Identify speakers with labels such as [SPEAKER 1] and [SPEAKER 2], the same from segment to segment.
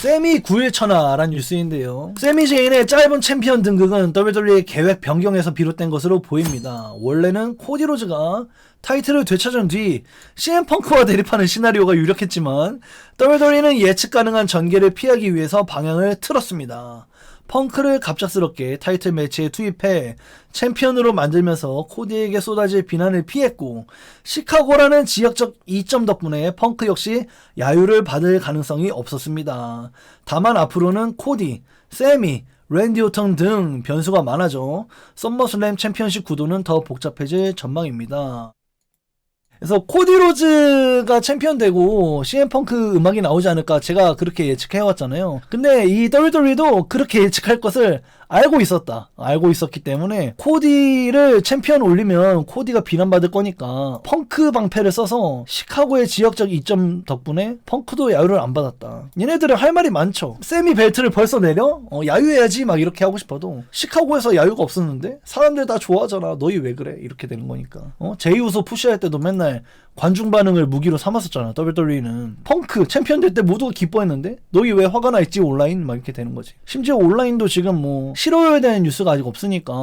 [SPEAKER 1] 세미 9일천하라는 뉴스인데요. 세미 제인의 짧은 챔피언 등극은 WWE 계획 변경에서 비롯된 것으로 보입니다. 원래는 코디 로즈가 타이틀을 되찾은 뒤 CM 펑크와 대립하는 시나리오가 유력했지만 WWE는 예측 가능한 전개를 피하기 위해서 방향을 틀었습니다. 펑크를 갑작스럽게 타이틀 매치에 투입해 챔피언으로 만들면서 코디에게 쏟아질 비난을 피했고, 시카고라는 지역적 이점 덕분에 펑크 역시 야유를 받을 가능성이 없었습니다. 다만 앞으로는 코디, 세미, 랜디 오턴 등 변수가 많아져 썸머슬램 챔피언십 구도는 더 복잡해질 전망입니다. 그래서 코디 로즈가 챔피언 되고 CM 펑크 음악이 나오지 않을까 제가 그렇게 예측해왔잖아요. 근데 이 WWE도 그렇게 예측할 것을 알고 있었기 때문에 코디를 챔피언 올리면 코디가 비난받을 거니까 펑크 방패를 써서 시카고의 지역적 이점 덕분에 펑크도 야유를 안 받았다. 얘네들은 할 말이 많죠. 세미 벨트를 벌써 내려? 야유해야지 막 이렇게 하고 싶어도 시카고에서 야유가 없었는데 사람들 다 좋아하잖아. 너희 왜 그래? 이렇게 되는 거니까. 제이 우소 푸시할 때도 맨날 관중 반응을 무기로 삼았었잖아. WWE는 펑크 챔피언 될 때 모두가 기뻐했는데 너희 왜 화가 나 있지 온라인? 막 이렇게 되는 거지. 심지어 온라인도 지금 뭐 싫어야 되는 뉴스가 아직 없으니까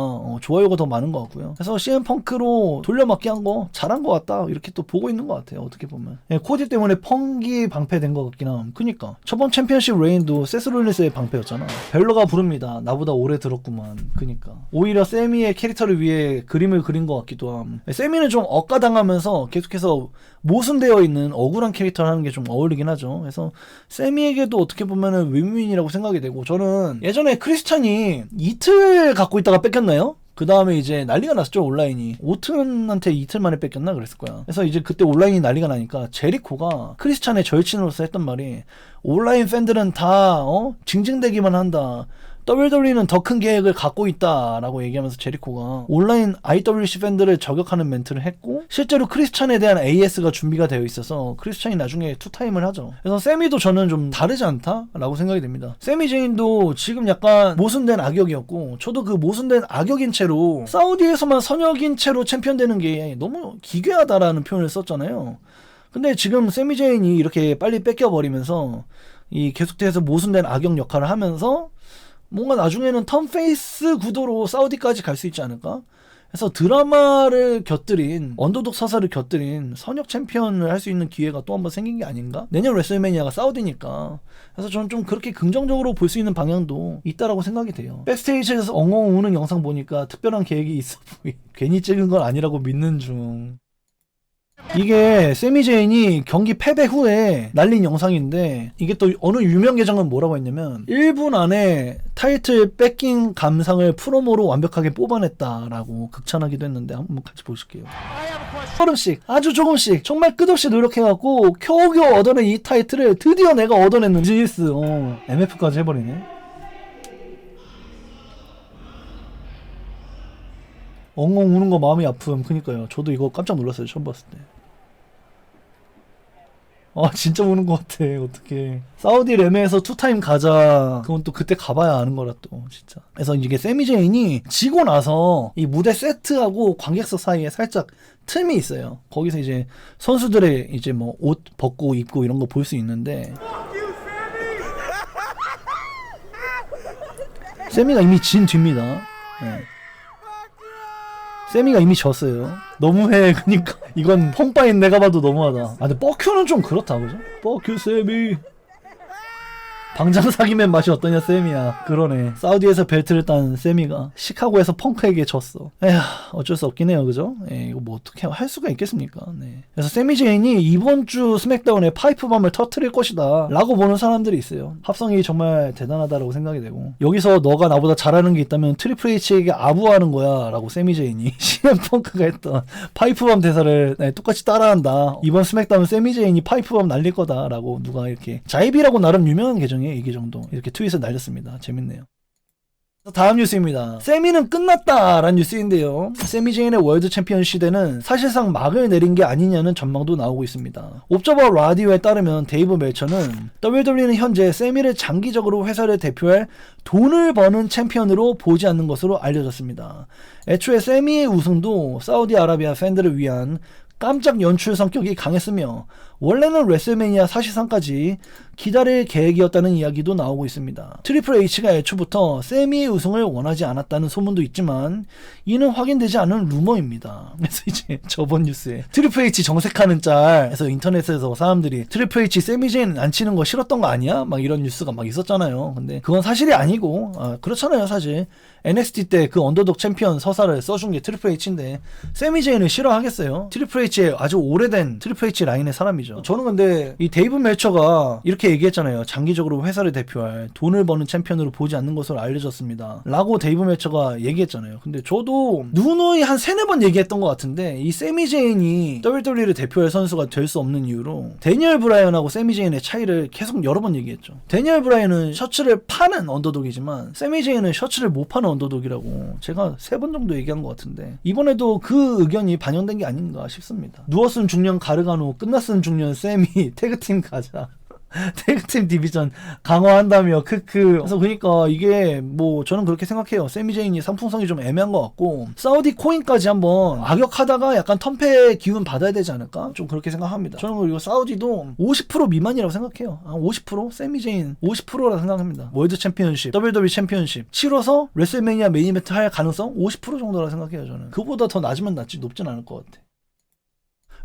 [SPEAKER 1] 좋아요가 더 많은 것 같고요. 그래서 CM 펑크로 돌려막기 한 거 잘한 것 같다 이렇게 또 보고 있는 것 같아요. 어떻게 보면 코디 때문에 펑기 방패된 것 같긴 함. 그니까 저번 챔피언십 레인도 세스롤린스의 방패였잖아. 벨러가 부릅니다. 나보다 오래 들었구만. 그니까 오히려 세미의 캐릭터를 위해 그림을 그린 것 같기도 함. 세미는 좀 억가당하면서 계속해서 모순되어 있는 억울한 캐릭터를 하는 게 좀 어울리긴 하죠. 그래서 세미에게도 어떻게 보면은 윈윈이라고 생각이 되고, 저는 예전에 크리스찬이 이틀 갖고 있다가 뺏겼나요? 그 다음에 이제 난리가 났었죠. 온라인이 오튼한테 이틀 만에 뺏겼나 그랬을 거야. 그래서 이제 그때 온라인이 난리가 나니까 제리코가 크리스찬의 절친으로서 했던 말이, 온라인 팬들은 다 징징대기만 한다. WWE는 더 큰 계획을 갖고 있다라고 얘기하면서 제리코가 온라인 IWC 팬들을 저격하는 멘트를 했고, 실제로 크리스찬에 대한 AS가 준비가 되어 있어서 크리스찬이 나중에 투타임을 하죠. 그래서 세미도 저는 좀 다르지 않다라고 생각이 됩니다. 세미 제인도 지금 약간 모순된 악역이었고, 저도 그 모순된 악역인 채로 사우디에서만 선역인 채로 챔피언 되는 게 너무 기괴하다라는 표현을 썼잖아요. 근데 지금 세미 제인이 이렇게 빨리 뺏겨버리면서 이 계속해서 모순된 악역 역할을 하면서 뭔가 나중에는 턴페이스 구도로 사우디까지 갈 수 있지 않을까? 그래서 드라마를 곁들인, 언더독 서사를 곁들인 선역 챔피언을 할 수 있는 기회가 또 한 번 생긴 게 아닌가? 내년 레슬매니아가 사우디니까. 그래서 저는 좀 그렇게 긍정적으로 볼 수 있는 방향도 있다라고 생각이 돼요. 백스테이지에서 엉엉 우는 영상 보니까 특별한 계획이 있어 보이. 괜히 찍은 건 아니라고 믿는 중. 이게 세미 제인이 경기 패배 후에 날린 영상인데, 이게 또 어느 유명 계정은 뭐라고 했냐면 1분 안에 타이틀 뺏긴 감상을 프로모로 완벽하게 뽑아냈다라고 극찬하기도 했는데, 한번 같이 보실게요. 조금씩, 아주 조금씩 정말 끝없이 노력해갖고 겨우겨우 얻어낸 이 타이틀을 드디어 내가 얻어냈는 GS. MF까지 해버리네. 엉엉 우는 거 마음이 아픔. 그니까요. 저도 이거 깜짝 놀랐어요. 처음 봤을 때. 진짜 우는 것 같아. 어떡해. 사우디 레메에서 투타임 가자. 그건 또 그때 가봐야 아는 거라 또 진짜. 그래서 이게 세미 제인이 지고 나서 이 무대 세트하고 관객석 사이에 살짝 틈이 있어요. 거기서 이제 선수들의 이제 뭐 옷 벗고 입고 이런 거 볼 수 있는데, 세미가 이미 진 뒤입니다. 네. 세미가 이미 졌어요. 너무해. 그니까 이건 펑바인 내가 봐도 너무하다. 근데 뻑큐는 좀 그렇다, 그죠? 뻑큐 세미. 방장 사기맨 맛이 어떠냐 세미야. 그러네. 사우디에서 벨트를 딴 세미가 시카고에서 펑크에게 졌어. 에휴, 어쩔 수 없긴 해요, 그죠? 이거 뭐 어떻게 할 수가 있겠습니까? 네. 그래서 세미 제인이 이번 주 스맥다운에 파이프밤을 터트릴 것이다 라고 보는 사람들이 있어요. 합성이 정말 대단하다라고 생각이 되고, 여기서 너가 나보다 잘하는 게 있다면 트리플 H에게 아부하는 거야 라고 세미 제인이 CM 펑크가 했던 파이프밤 대사를 똑같이 따라한다. 이번 스맥다운 세미 제인이 파이프밤 날릴 거다 라고 누가 이렇게, 자이비라고 나름 유명한 계정이에요. 이 계정도 이렇게 트윗을 날렸습니다. 재밌네요. 다음 뉴스입니다. 세미는 끝났다라는 뉴스인데요. 세미 제인의 월드 챔피언 시대는 사실상 막을 내린 게 아니냐는 전망도 나오고 있습니다. 옵저버 라디오에 따르면 데이브 멜처는 WWE는 현재 세미를 장기적으로 회사를 대표할 돈을 버는 챔피언으로 보지 않는 것으로 알려졌습니다. 애초에 세미의 우승도 사우디아라비아 팬들을 위한 깜짝 연출 성격이 강했으며 원래는 레슬매니아 43까지 기다릴 계획이었다는 이야기도 나오고 있습니다. 트리플 H가 애초부터 세미의 우승을 원하지 않았다는 소문도 있지만 이는 확인되지 않은 루머입니다. 그래서 이제 저번 뉴스에 트리플 H 정색하는 짤에서 인터넷에서 사람들이 트리플 H 세미제인 안 치는 거 싫었던 거 아니야? 막 이런 뉴스가 막 있었잖아요. 근데 그건 사실이 아니고 그렇잖아요. 사실 NXT 때 그 언더독 챔피언 서사를 써준 게 트리플 H인데 세미제인을 싫어하겠어요? 트리플 H의 아주 오래된 트리플 H 라인의 사람이죠. 저는 근데 이 데이브 멜처가 이렇게 얘기했잖아요. 장기적으로 회사를 대표할 돈을 버는 챔피언으로 보지 않는 것으로 알려졌습니다 라고 데이브 멜처가 얘기했잖아요. 근데 저도 누누이 한 3-4번 얘기했던 것 같은데 이 세미제인이 WWE를 대표할 선수가 될 수 없는 이유로 데니얼 브라이언하고 세미제인의 차이를 계속 여러 번 얘기했죠. 데니얼 브라이언은 셔츠를 파는 언더독이지만 세미제인은 셔츠를 못 파는 언더독이라고 제가 3번 정도 얘기한 것 같은데 이번에도 그 의견이 반영된 게 아닌가 싶습니다. 누웠음 중년 가르가노, 끝났음 중년 세미, 태그팀 가자. 태그팀 디비전 강화한다며 크크. 그래서 그러니까 이게 뭐 저는 그렇게 생각해요. 세미제인이 상품성이 좀 애매한 것 같고 사우디 코인까지 한번 악역하다가 약간 턴패 기운 받아야 되지 않을까? 좀 그렇게 생각합니다. 저는 그리고 사우디도 50% 미만이라고 생각해요. 50%? 세미제인 50%라 생각합니다. 월드 챔피언십, WWE 챔피언십 치러서 레슬매니아 메인 이벤트 할 가능성 50% 정도라 생각해요. 저는 그보다 더 낮으면 낫지 높진 않을 것 같아.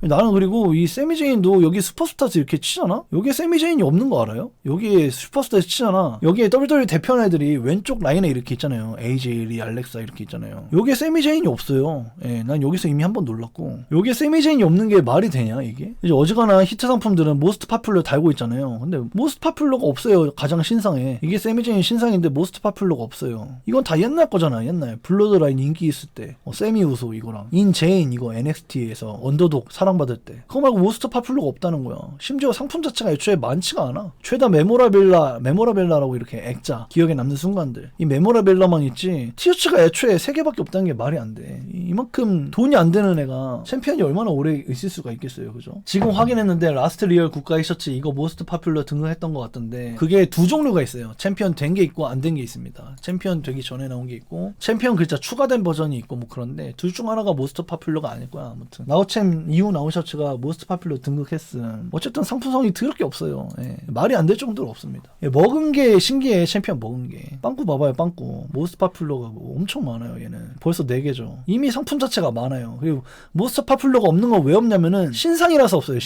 [SPEAKER 1] 나는 그리고 이 세미제인도 여기 슈퍼스타즈 이렇게 치잖아? 여기에 세미제인이 없는 거 알아요? 여기에 슈퍼스타즈 치잖아. 여기에 WWE 대표하는 애들이 왼쪽 라인에 이렇게 있잖아요. AJ, 리, 알렉사 이렇게 있잖아요. 여기에 세미제인이 없어요. 예, 난 여기서 이미 한번 놀랐고 여기에 세미제인이 없는 게 말이 되냐 이게? 이제 어지간한 히트 상품들은 모스트 파퓰러 달고 있잖아요. 근데 모스트 파퓰러가 없어요. 가장 신상에. 이게 세미제인 신상인데 모스트 파퓰러가 없어요. 이건 다 옛날 거잖아. 옛날 블러드라인 인기 있을 때 세미 우소 이거랑 인제인 이거 NXT에서 언더독 사랑받을 때 그거 말고 모스트 파퓰러가 없다는 거야. 심지어 상품 자체가 애초에 많지가 않아. 최다 메모라벨라라고 이렇게 액자 기억에 남는 순간들 이 메모라벨라만 있지 티셔츠가 애초에 3개밖에 없다는 게 말이 안 돼. 이만큼 돈이 안 되는 애가 챔피언이 얼마나 오래 있을 수가 있겠어요. 그죠? 지금 확인했는데 라스트 리얼 국가의 셔츠 이거 모스트 파퓰러 등록했던 것 같던데 그게 2종류가 있어요. 챔피언 된 게 있고 안 된 게 있습니다. 챔피언 되기 전에 나온 게 있고 챔피언 글자 추가된 버전이 있고 뭐 그런데 둘 중 하나가 모스트 파퓰러가 아닐 거야. 아무튼 나우챔 이후 나온 셔츠가 모스트 파퓰러 등극했음. 어쨌든 상품성이 더럽게 없어요. 예. 말이 안 될 정도로 없습니다. 예, 먹은 게 신기해. 챔피언 먹은 게 빵꾸 봐봐요. 빵꾸 모스트 파퓰러가 뭐 엄청 많아요. 얘는 벌써 4개죠. 이미 상품 자체가 많아요. 그리고 모스트 파퓰러가 없는 건 왜 없냐면은 신상이라서 없어요.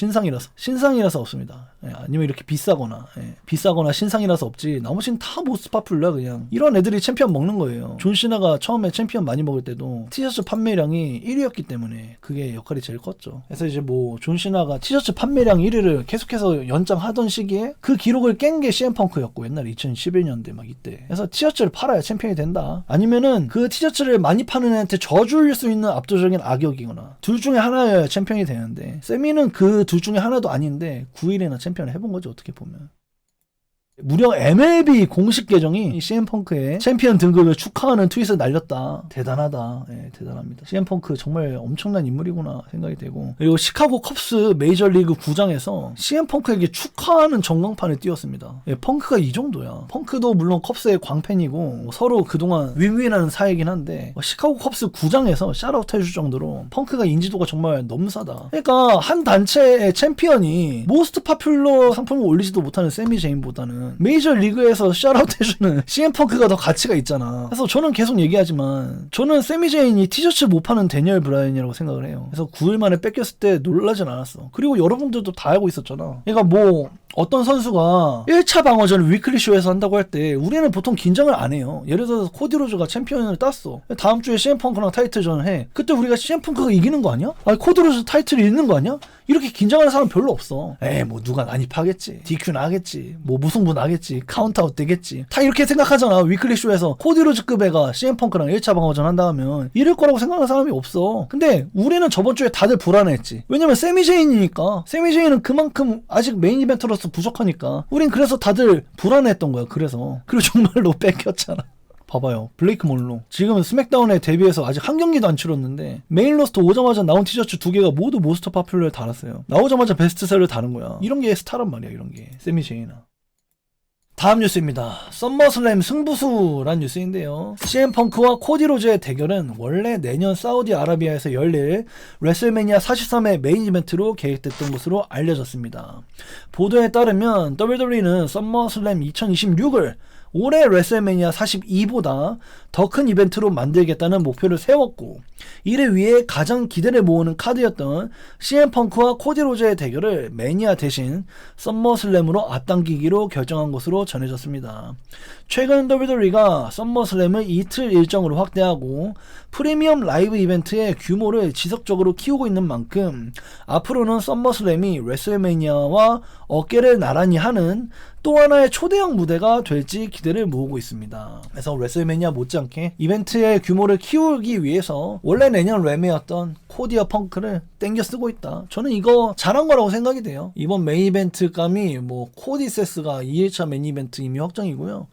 [SPEAKER 1] 신상이라서 없습니다. 예, 아니면 이렇게 비싸거나 비싸거나 신상이라서 없지 나머지는 다 모스트 파퓰러야. 그냥 이런 애들이 챔피언 먹는 거예요. 존 시나가 처음에 챔피언 많이 먹을 때도 티셔츠 판매량이 1위였기 때문에 그게 역할이 제일 컸죠. 그래서 이제 뭐 존 시나가 티셔츠 판매량 1위를 계속해서 연장하던 시기에 그 기록을 깬 게 CM펑크였고 옛날에 2011년대 막 이때. 그래서 티셔츠를 팔아야 챔피언이 된다. 아니면은 그 티셔츠를 많이 파는 애한테 져줄 수 있는 압도적인 악역이거나 둘 중에 하나여야 챔피언이 되는데 세미는 그 둘 중에 하나도 아닌데 9일이나 챔피언을 해본 거지 어떻게 보면. 무려 MLB 공식 계정이 CM펑크의 챔피언 등극을 축하하는 트윗을 날렸다. 대단하다. 예, 대단합니다. CM펑크 정말 엄청난 인물이구나 생각이 되고 그리고 시카고 컵스 메이저리그 구장에서 CM펑크에게 축하하는 전광판을 띄웠습니다. 예, 펑크가 이 정도야. 펑크도 물론 컵스의 광팬이고 서로 그동안 윈윈하는 사이긴 한데 시카고 컵스 구장에서 샤라웃 해줄 정도로 펑크가 인지도가 정말 넘사다. 그러니까 한 단체의 챔피언이 모스트 파퓰러 상품을 올리지도 못하는 세미 제인보다는 메이저 리그에서 샤라웃 해주는 CM펑크가 더 가치가 있잖아. 그래서 저는 계속 얘기하지만 저는 세미 제인이 티셔츠 못 파는 데니얼 브라이언이라고 생각을 해요. 그래서 9일 만에 뺏겼을 때 놀라진 않았어. 그리고 여러분들도 다 알고 있었잖아. 그러니까 뭐 어떤 선수가 1차 방어전을 위클리 쇼에서 한다고 할 때 우리는 보통 긴장을 안 해요. 예를 들어서 코디 로즈가 챔피언을 땄어. 다음 주에 CM펑크랑 타이틀전을 해. 그때 우리가 CM펑크가 이기는 거 아니야? 아니 코디 로즈 타이틀이 있는 거 아니야? 이렇게 긴장하는 사람 별로 없어. 뭐 누가 난입하겠지. DQ 나겠지. 뭐 무승부 나겠지. 카운트아웃 되겠지. 다 이렇게 생각하잖아. 위클리 쇼에서 코디 로즈급 애가 CM펑크랑 1차 방어전 한다 하면 이럴 거라고 생각하는 사람이 없어. 근데 우리는 저번 주에 다들 불안해했지. 왜냐면 세미 제인이니까. 세미 제인은 그만큼 아직 메인 이벤터로서 부족하니까. 우린 그래서 다들 불안해했던 거야. 그리고 정말로 뺏겼잖아. 봐봐요. 블레이크 몰로 지금 스맥다운에 데뷔해서 아직 한 경기도 안 치렀는데 메인 로스터 오자마자 나온 티셔츠 2개가 모두 모스트 파퓰러에 달았어요. 나오자마자 베스트셀러 다른 거야. 이런 게 스타란 말이야. 이런 게 세미 제이나. 다음 뉴스입니다. 썸머슬램 승부수란 뉴스인데요. CM펑크와 코디로즈의 대결은 원래 내년 사우디아라비아에서 열릴 레슬매니아 43의 메인 이벤트로 계획됐던 것으로 알려졌습니다. 보도에 따르면 WWE는 썸머슬램 2026을 올해 레슬매니아 42보다 더 큰 이벤트로 만들겠다는 목표를 세웠고, 이를 위해 가장 기대를 모으는 카드였던 CM펑크와 코디로즈의 대결을 매니아 대신 썸머슬램으로 앞당기기로 결정한 것으로 전해졌습니다. 최근 WWE가 썸머슬램을 이틀 일정으로 확대하고 프리미엄 라이브 이벤트의 규모를 지속적으로 키우고 있는 만큼 앞으로는 썸머슬램이 레슬매니아와 어깨를 나란히 하는 또 하나의 초대형 무대가 될지 기대를 모으고 있습니다. 그래서 레슬매니아 못지않게 이벤트의 규모를 키우기 위해서 원래 내년 레메였던 코디와 펑크를 땡겨 쓰고 있다. 저는 이거 잘한 거라고 생각이 돼요. 이번 메인 이벤트 감이 뭐 코디 세스가 2일차 메인 이벤트 이미 확정이고요.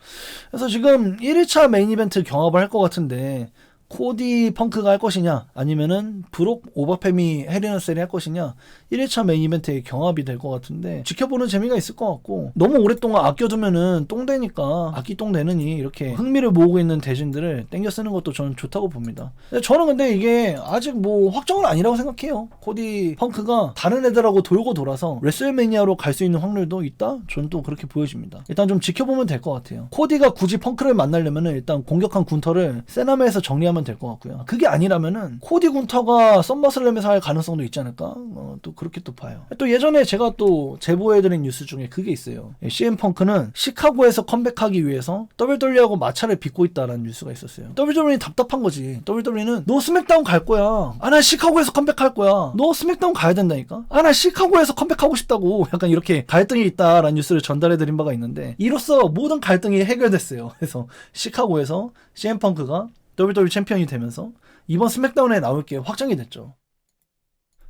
[SPEAKER 1] 그래서 지금 1일차 메인 이벤트 경합을 할 것 같은데 코디 펑크가 할 것이냐 아니면은 브록 오버팸이 헬리너셀이 할 것이냐 1일차 메인 이벤트의 경합이 될 것 같은데 지켜보는 재미가 있을 것 같고, 너무 오랫동안 아껴두면은 똥되니까 아끼똥 되느니 이렇게 흥미를 모으고 있는 대진들을 땡겨 쓰는 것도 저는 좋다고 봅니다. 저는 근데 이게 아직 뭐 확정은 아니라고 생각해요. 코디 펑크가 다른 애들하고 돌고 돌아서 레슬매니아로 갈 수 있는 확률도 있다? 저는 또 그렇게 보여집니다. 일단 좀 지켜보면 될 것 같아요. 코디가 굳이 펑크를 만나려면은 일단 공격한 군터를 세나메에서 정리하면 될 것 같고요. 그게 아니라면은 코디 군터가 썸머슬램에서 할 가능성도 있지 않을까? 또 그렇게 또 봐요. 또 예전에 제가 또 제보해드린 뉴스 중에 그게 있어요. CM펑크는 시카고에서 컴백하기 위해서 WWE하고 마찰을 빚고 있다라는 뉴스가 있었어요. WWE는 답답한 거지. WWE는 너 스맥다운 갈 거야. 나 시카고에서 컴백할 거야. 너 스맥다운 가야 된다니까? 나 시카고에서 컴백하고 싶다고. 약간 이렇게 갈등이 있다라는 뉴스를 전달해드린 바가 있는데, 이로써 모든 갈등이 해결됐어요. 그래서 시카고에서 CM펑크가 WWE 챔피언이 되면서 이번 스맥다운에 나올 게 확정이 됐죠.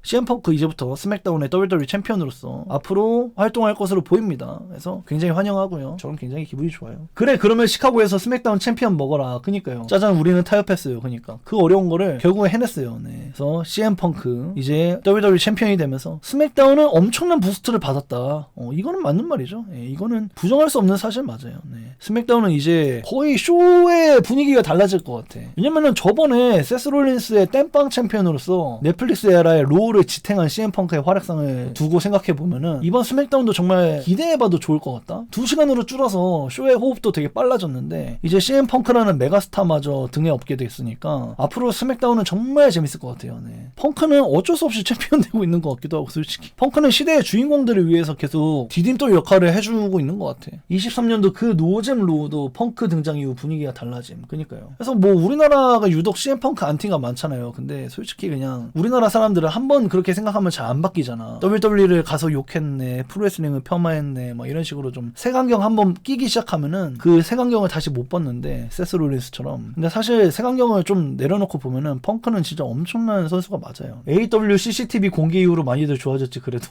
[SPEAKER 1] CM펑크 이제부터 스맥다운의 WWE 챔피언으로서 앞으로 활동할 것으로 보입니다. 그래서 굉장히 환영하고요. 저는 굉장히 기분이 좋아요. 그래, 그러면 시카고에서 스맥다운 챔피언 먹어라. 그니까요. 짜잔, 우리는 타협했어요. 그니까 그 어려운 거를 결국에 해냈어요. 네. 그래서 CM펑크 이제 WWE 챔피언이 되면서 스맥다운은 엄청난 부스트를 받았다. 이거는 맞는 말이죠. 네, 이거는 부정할 수 없는 사실 맞아요. 네. 스맥다운은 이제 거의 쇼의 분위기가 달라질 것 같아. 왜냐면은 저번에 세스 롤린스의 땜빵 챔피언으로서 넷플릭스 에라의 로우를 지탱한 CM펑크의 활약상을 두고 생각해보면은 이번 스맥다운도 정말 기대해봐도 좋을 것 같다. 2시간으로 줄어서 쇼의 호흡도 되게 빨라졌는데 이제 CM펑크라는 메가스타마저 등에 업게 됐으니까 앞으로 스맥다운은 정말 재밌을 것 같아요. 네. 펑크는 어쩔 수 없이 챔피언 되고 있는 것 같기도 하고, 솔직히 펑크는 시대의 주인공들을 위해서 계속 디딤돌 역할을 해주고 있는 것 같아. 23년도 그 노잼 로우도 펑크 등장 이후 분위기가 달라짐. 그니까요. 그래서 뭐 우리나라가 유독 CM펑크 안티가 많잖아요. 근데 솔직히 그냥 우리나라 사람들은 한번 그렇게 생각하면 잘 안 바뀌잖아. WWE를 가서 욕했네, 프로레슬링을 폄하했네, 막 이런 식으로 좀 색안경 한번 끼기 시작하면은 그 색안경을 다시 못 벗는데, 세스 롤린스처럼. 근데 사실 색안경을 좀 내려놓고 보면은 펑크는 진짜 엄청난 선수가 맞아요. AW CCTV 공개 이후로 많이들 좋아졌지 그래도.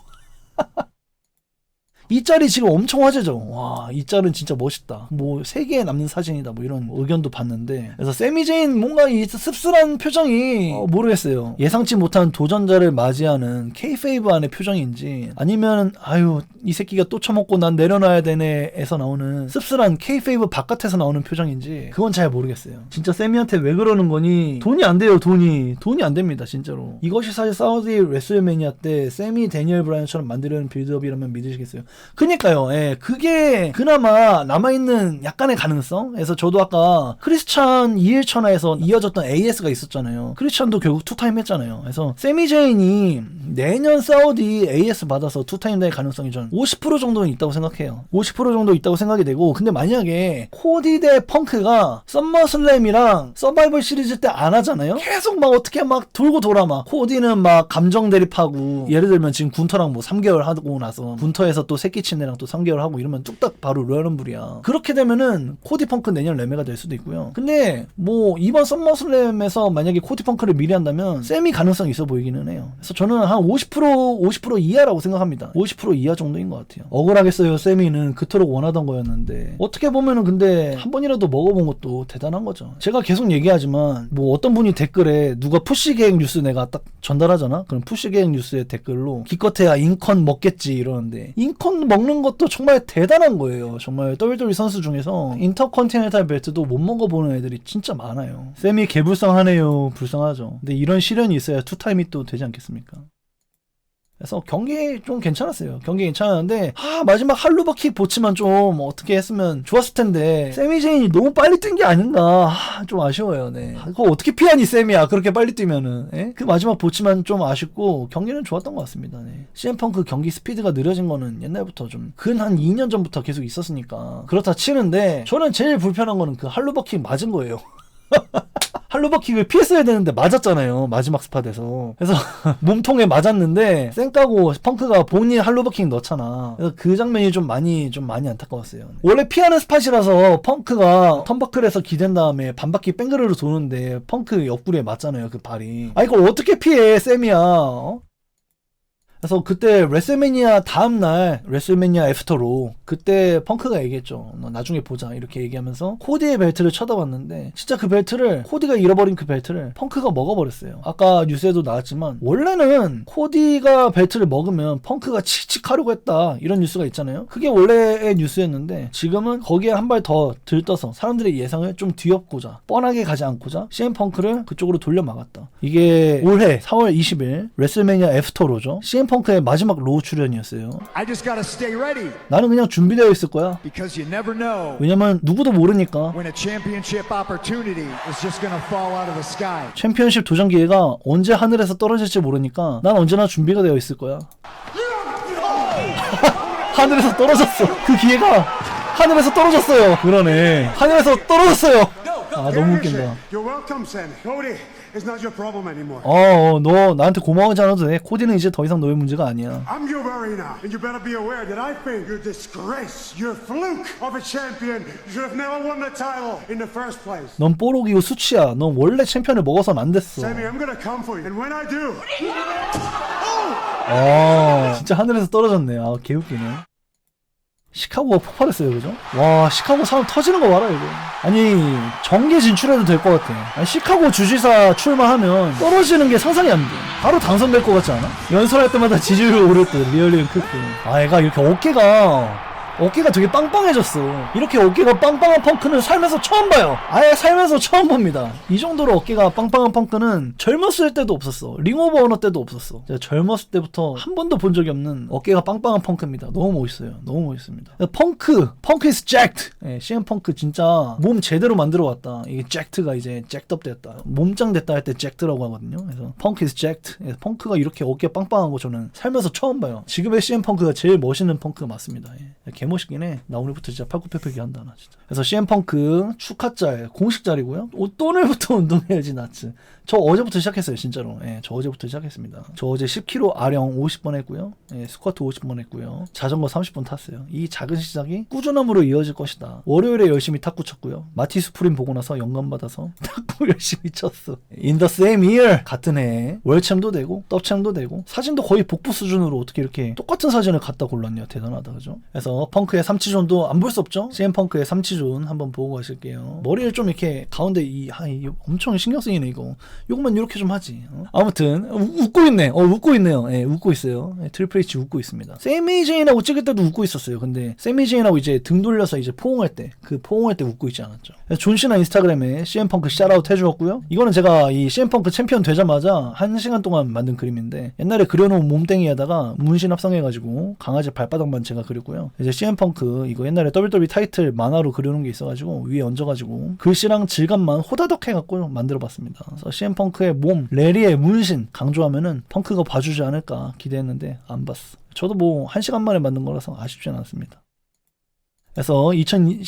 [SPEAKER 1] 이 짤이 지금 엄청 화제죠. 와, 이 짤은 진짜 멋있다. 뭐 세계에 남는 사진이다. 뭐 이런 의견도 봤는데, 그래서 세미제인 뭔가 이 씁쓸한 표정이 모르겠어요. 예상치 못한 도전자를 맞이하는 K페이브 안의 표정인지, 아니면 아유 이 새끼가 또 처먹고 난 내려놔야 되네에서 나오는 씁쓸한 K페이브 바깥에서 나오는 표정인지 그건 잘 모르겠어요. 진짜 세미한테 왜 그러는 거니? 돈이 안 돼요. 돈이 안 됩니다. 진짜로. 이것이 사실 사우디 레슬매니아 때 세미 데니엘 브라이언처럼 만들려는 빌드업이라면 믿으시겠어요? 그니까요. 예, 그게 그나마 남아있는 약간의 가능성? 저도 아까 크리스찬 2일천하에서 이어졌던 AS가 있었잖아요. 크리스찬도 결국 투타임 했잖아요. 그래서 세미제인이 내년 사우디 AS 받아서 투타임 될 가능성이 전 50% 정도는 있다고 생각해요. 50% 정도 있다고 생각이 되고, 근데 만약에 코디 대 펑크가 썸머슬램이랑 서바이벌 시리즈 때 안 하잖아요? 계속 막 어떻게 막 돌고 돌아. 막 코디는 막 감정 대립하고, 예를 들면 지금 군터랑 뭐 3개월 하고 나서 군터에서 또 새끼친 애랑 또 3개월 하고 이러면 뚝딱 바로 로얄럼블이야. 그렇게 되면은 코디 펑크 내년 레메가 될 수도 있고요. 근데 뭐 이번 썸머슬램에서 만약에 코디 펑크를 미리 한다면 세미 가능성이 있어 보이기는 해요. 그래서 저는 한 50% 이하라고 생각합니다. 50% 이하 정도인 것 같아요. 억울하겠어요. 세미는 그토록 원하던 거였는데, 어떻게 보면은 근데 한 번이라도 먹어본 것도 대단한 거죠. 제가 계속 얘기하지만 뭐 어떤 분이 댓글에 누가 푸시 계획 뉴스 내가 딱 전달하잖아? 그럼 푸시 계획 뉴스의 댓글로 기껏해야 인컨 먹겠지 이러는데, 인컨 천 먹는 것도 정말 대단한 거예요. 정말 WWE 선수 중에서 인터컨티넨탈 벨트도 못 먹어보는 애들이 진짜 많아요. 쌤이 개불쌍하네요. 불쌍하죠. 근데 이런 시련이 있어야 투타임이 또 되지 않겠습니까? 그래서 경기 좀 괜찮았어요. 경기 괜찮았는데 마지막 할로버킥 보치만 좀 어떻게 했으면 좋았을 텐데 세미제인이 너무 빨리 뛴 게 아닌가 좀 아쉬워요. 네. 그거 어떻게 피하니 쌤이야 그렇게 빨리 뛰면은. 예? 그 마지막 보치만 좀 아쉽고 경기는 좋았던 것 같습니다. 네. CM펑크 경기 스피드가 느려진 거는 옛날부터 좀 근 한 2년 전부터 계속 있었으니까 그렇다 치는데 저는 제일 불편한 거는 그 할로버킥 맞은 거예요. 할로버킥을 피했어야 되는데 맞았잖아요. 마지막 스팟에서. 그래서 몸통에 맞았는데 쌩까고 펑크가 본인 할로버킥 넣잖아. 그래서 그 장면이 좀 많이 안타까웠어요. 원래 피하는 스팟이라서 펑크가 턴버클에서 기댄 다음에 반바퀴 뺑그르르 도는데 펑크 옆구리에 맞잖아요. 그 발이. 이걸 어떻게 피해 쌤이야. 어? 그래서 그때 레슬매니아 다음날 레슬매니아 애프터로 그때 펑크가 얘기했죠. 너 나중에 보자 이렇게 얘기하면서 코디의 벨트를 쳐다봤는데 진짜 그 벨트를 코디가 잃어버린 그 벨트를 펑크가 먹어버렸어요. 아까 뉴스에도 나왔지만 원래는 코디가 벨트를 먹으면 펑크가 칙칙하려고 했다 이런 뉴스가 있잖아요. 그게 원래의 뉴스였는데 지금은 거기에 한 발 더 들떠서 사람들의 예상을 좀 뒤엎고자 뻔하게 가지 않고자 CM 펑크를 그쪽으로 돌려 막았다. 이게 올해 4월 20일 레슬매니아 애프터로죠. CM 펑크의 마지막 로우 출연이었어요.
[SPEAKER 2] I just gotta stay ready.
[SPEAKER 1] 나는 그냥 준비되어 있을 거야.
[SPEAKER 2] Because you never know
[SPEAKER 1] 왜냐면 누구도 모르니까.
[SPEAKER 2] when a championship opportunity is just gonna fall out of the sky.
[SPEAKER 1] 챔피언십 도전 기회가 언제 하늘에서 떨어질지 모르니까 난 언제나 준비가 되어 있을 거야. 하늘에서 떨어졌어. 그 기회가 하늘에서 떨어졌어요. 그러네. 하늘에서 떨어졌어요. 너무 웃긴다.
[SPEAKER 3] You're welcome, Sammy. Cody is not your problem anymore.
[SPEAKER 1] 너 나한테 고마워하지 않아도 돼. 코디는 이제 더 이상 너의 문제가 아니야.
[SPEAKER 3] I'm your worry now, and you better be aware that I think you're disgrace, you're fluke of a champion. You should have never won the title in the first place.
[SPEAKER 1] 넌 뽀록이고 수치야. 넌 원래 챔피언을 먹어서는 안 됐어.
[SPEAKER 3] Sammy, I'm gonna come for you, and when I do,
[SPEAKER 1] 진짜 하늘에서 떨어졌네. 개웃기네. 시카고가 폭발했어요, 그죠? 와, 시카고 사람 터지는 거 봐라, 이거. 아니, 정계 진출해도 될 것 같아. 아니, 시카고 주지사 출마하면 떨어지는 게 상상이 안 돼. 바로 당선될 것 같지 않아? 연설할 때마다 지지율이 오르듯, 리얼리언 크크. 얘가 이렇게 어깨가 되게 빵빵해졌어. 이렇게 어깨가 빵빵한 펑크는 살면서 처음 봐요. 아예 살면서 처음 봅니다. 이 정도로 어깨가 빵빵한 펑크는 젊었을 때도 없었어. 링 오브 어너 때도 없었어. 제가 젊었을 때부터 한 번도 본 적이 없는 어깨가 빵빵한 펑크입니다. 너무 멋있어요. 너무 멋있습니다. 펑크 is jacked. CM 펑크 진짜 몸 제대로 만들어 왔다. 이게 jacked가 이제 jacked up 됐다. 몸짱 됐다 할 때 jacked라고 하거든요. 그래서 펑크 is jacked. 펑크가 이렇게 어깨 빵빵한 거 저는 살면서 처음 봐요. 지금의 CM 펑크가 제일 멋있는 펑크가 맞습니다. 개멋있긴 해. 나 오늘부터 진짜 팔굽혀펴기 한다 나 진짜. 그래서 CM 펑크 축하짤 공식짤이고요. 또 오늘부터 운동해야지 나츠. 저 어제부터 시작했어요 진짜로. 저 어제부터 시작했습니다. 저 어제 10kg 아령 50번 했고요. 스쿼트 50번 했고요. 자전거 30번 탔어요. 이 작은 시작이 꾸준함으로 이어질 것이다. 월요일에 열심히 탁구 쳤고요. 마티스 프림 보고 나서 영감 받아서 탁구 열심히 쳤어. In the same year 같은 해에 월챔도 되고 떡챔도 되고 사진도 거의 복부 수준으로 어떻게 이렇게 똑같은 사진을 갖다 골랐냐. 대단하다 그죠? 그래서 펑크의 삼치존도 안 볼 수 없죠? CM 펑크의 삼치존 한번 보고 가실게요. 머리를 좀 이렇게 가운데 이 엄청 신경 쓰이네 이거. 요것만 이렇게 좀 하지. 아무튼 웃고 있네. 웃고 있네요. 웃고 있어요. 트리플 H 웃고 있습니다. 세미 제인하고 찍을 때도 웃고 있었어요. 근데 세미 제인하고 이제 등 돌려서 이제 포옹할 때 웃고 있지 않았죠. 존시나 인스타그램에 CM 펑크 샤라웃 해주었고요. 이거는 제가 이 CM 펑크 챔피언 되자마자 1시간 동안 만든 그림인데 옛날에 그려놓은 몸땡이에다가 문신 합성해가지고 강아지 발바닥만 제가 그렸고요. 이제 CM 펑크 이거 옛날에 WWE 타이틀 만화로 그려놓은 게 있어가지고 위에 얹어가지고 글씨랑 질감만 호다덕 해갖고 만들어봤습니다. 그래서 CM 펑크의 몸, 레리의 문신 강조하면은 펑크가 봐주지 않을까 기대했는데 안 봤어. 저도 뭐 1시간 만에 만든 거라서 아쉽진 않습니다. 그래서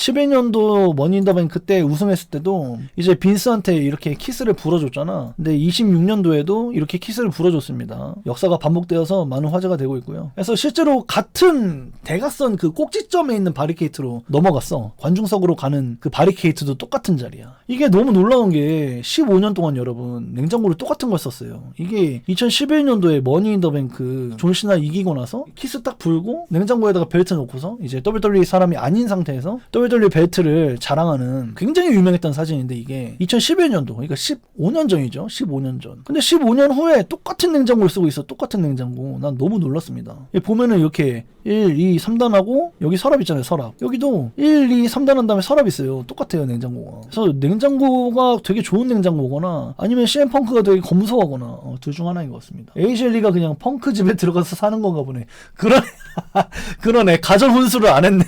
[SPEAKER 1] 2011년도 머니인더뱅 그때 우승했을 때도 이제 빈스한테 이렇게 키스를 불어줬잖아. 근데 26년도에도 이렇게 키스를 불어줬습니다. 역사가 반복되어서 많은 화제가 되고 있고요. 그래서 실제로 같은 대각선 그 꼭지점에 있는 바리케이트로 넘어갔어. 관중석으로 가는 그 바리케이트도 똑같은 자리야. 이게 너무 놀라운 게 15년 동안 여러분 냉장고를 똑같은 걸 썼어요. 이게 2011년도에 머니인더뱅 그 존시나 이기고 나서 키스 딱 불고 냉장고에다가 벨트 놓고서 이제 WWE 사람이 아닌 아닌 상태에서 WWE 벨트를 자랑하는 굉장히 유명했던 사진인데 이게 2011년도 그러니까 15년 전이죠. 15년 전. 근데 15년 후에 똑같은 냉장고를 쓰고 있어. 똑같은 냉장고. 난 너무 놀랐습니다. 보면은 이렇게 1, 2, 3단하고 여기 서랍 있잖아요. 서랍. 여기도 1, 2, 3단 한 다음에 서랍 있어요. 똑같아요. 냉장고가. 그래서 냉장고가 되게 좋은 냉장고거나 아니면 CM 펑크가 되게 검소하거나 둘 중 하나인 것 같습니다. AJL리가 그냥 펑크 집에 들어가서 사는 건가 보네. 그러네. 가전 혼수를 안 했네.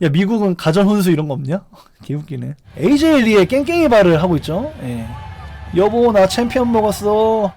[SPEAKER 1] 야, 미국은 가전 혼수 이런 거 없냐? 개웃기네. AJL리의 깽깽이 발을 하고 있죠. 예. 여보 나 챔피언 먹었어.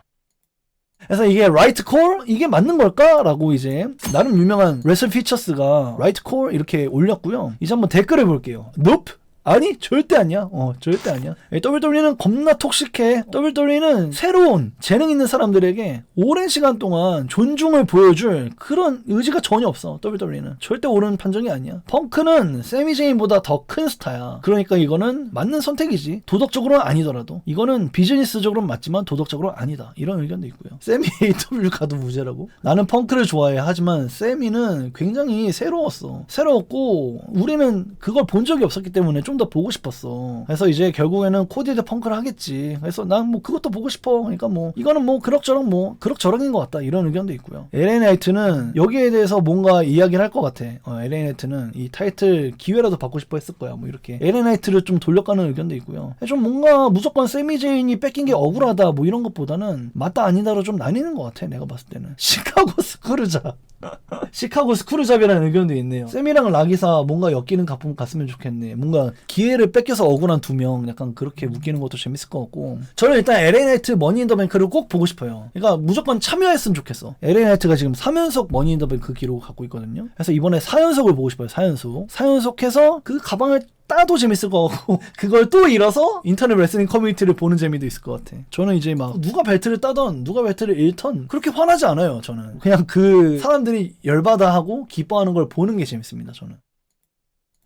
[SPEAKER 1] 그래서 이게 라이트 콜? 이게 맞는 걸까? 라고 이제 나름 유명한 레슬 피처스가 라이트 콜 이렇게 올렸고요. 이제 한번 댓글을 볼게요. Nope? 아니 절대 아니야. 절대 아니야. WWE는 겁나 톡식해. WWE는 새로운 재능 있는 사람들에게 오랜 시간 동안 존중을 보여줄 그런 의지가 전혀 없어. WWE는 절대 옳은 판정이 아니야. 펑크는 세미 제인보다 더 큰 스타야. 그러니까 이거는 맞는 선택이지. 도덕적으로는 아니더라도 이거는 비즈니스적으로는 맞지만 도덕적으로는 아니다. 이런 의견도 있고요. 세미 AW 가도 무죄라고? 나는 펑크를 좋아해. 하지만 세미는 굉장히 새로웠어. 새로웠고 우리는 그걸 본 적이 없었기 때문에 좀 더 보고 싶었어. 그래서 이제 결국에는 코디 대 펑크를 하겠지. 그래서 난 뭐 그것도 보고 싶어. 그러니까 뭐 이거는 뭐 그럭저럭인 것 같다. 이런 의견도 있고요. LA 나이트는 여기에 대해서 뭔가 이야기를 할 것 같아. LA 나이트는 이 타이틀 기회라도 받고 싶어 했을 거야. 뭐 이렇게 LA 나이트를 좀 돌려가는 의견도 있고요. 좀 뭔가 무조건 세미 제인이 뺏긴 게 억울하다 뭐 이런 것보다는 맞다 아니다로 좀 나뉘는 것 같아. 내가 봤을 때는 시카고 스크루잡 시카고 스크루잡이라는 의견도 있네요. 세미랑 라기사 뭔가 엮이는 가품 갔으면 좋겠네. 뭔가 기회를 뺏겨서 억울한 두 명 약간 그렇게 웃기는 것도 재밌을 것 같고 저는 일단 LA 나이트 머니 인 더 뱅크를 꼭 보고 싶어요. 그러니까 무조건 참여했으면 좋겠어. LA 나이트가 지금 3연속 머니 인 더 뱅크 기록을 갖고 있거든요. 그래서 이번에 4연속을 보고 싶어요. 4연속 해서 그 가방을 따도 재밌을 것 같고 그걸 또 잃어서 인터넷 레슬링 커뮤니티를 보는 재미도 있을 것 같아. 저는 이제 막 누가 벨트를 따던 누가 벨트를 잃던 그렇게 화나지 않아요. 저는 그냥 그 사람들이 열받아 하고 기뻐하는 걸 보는 게 재밌습니다. 저는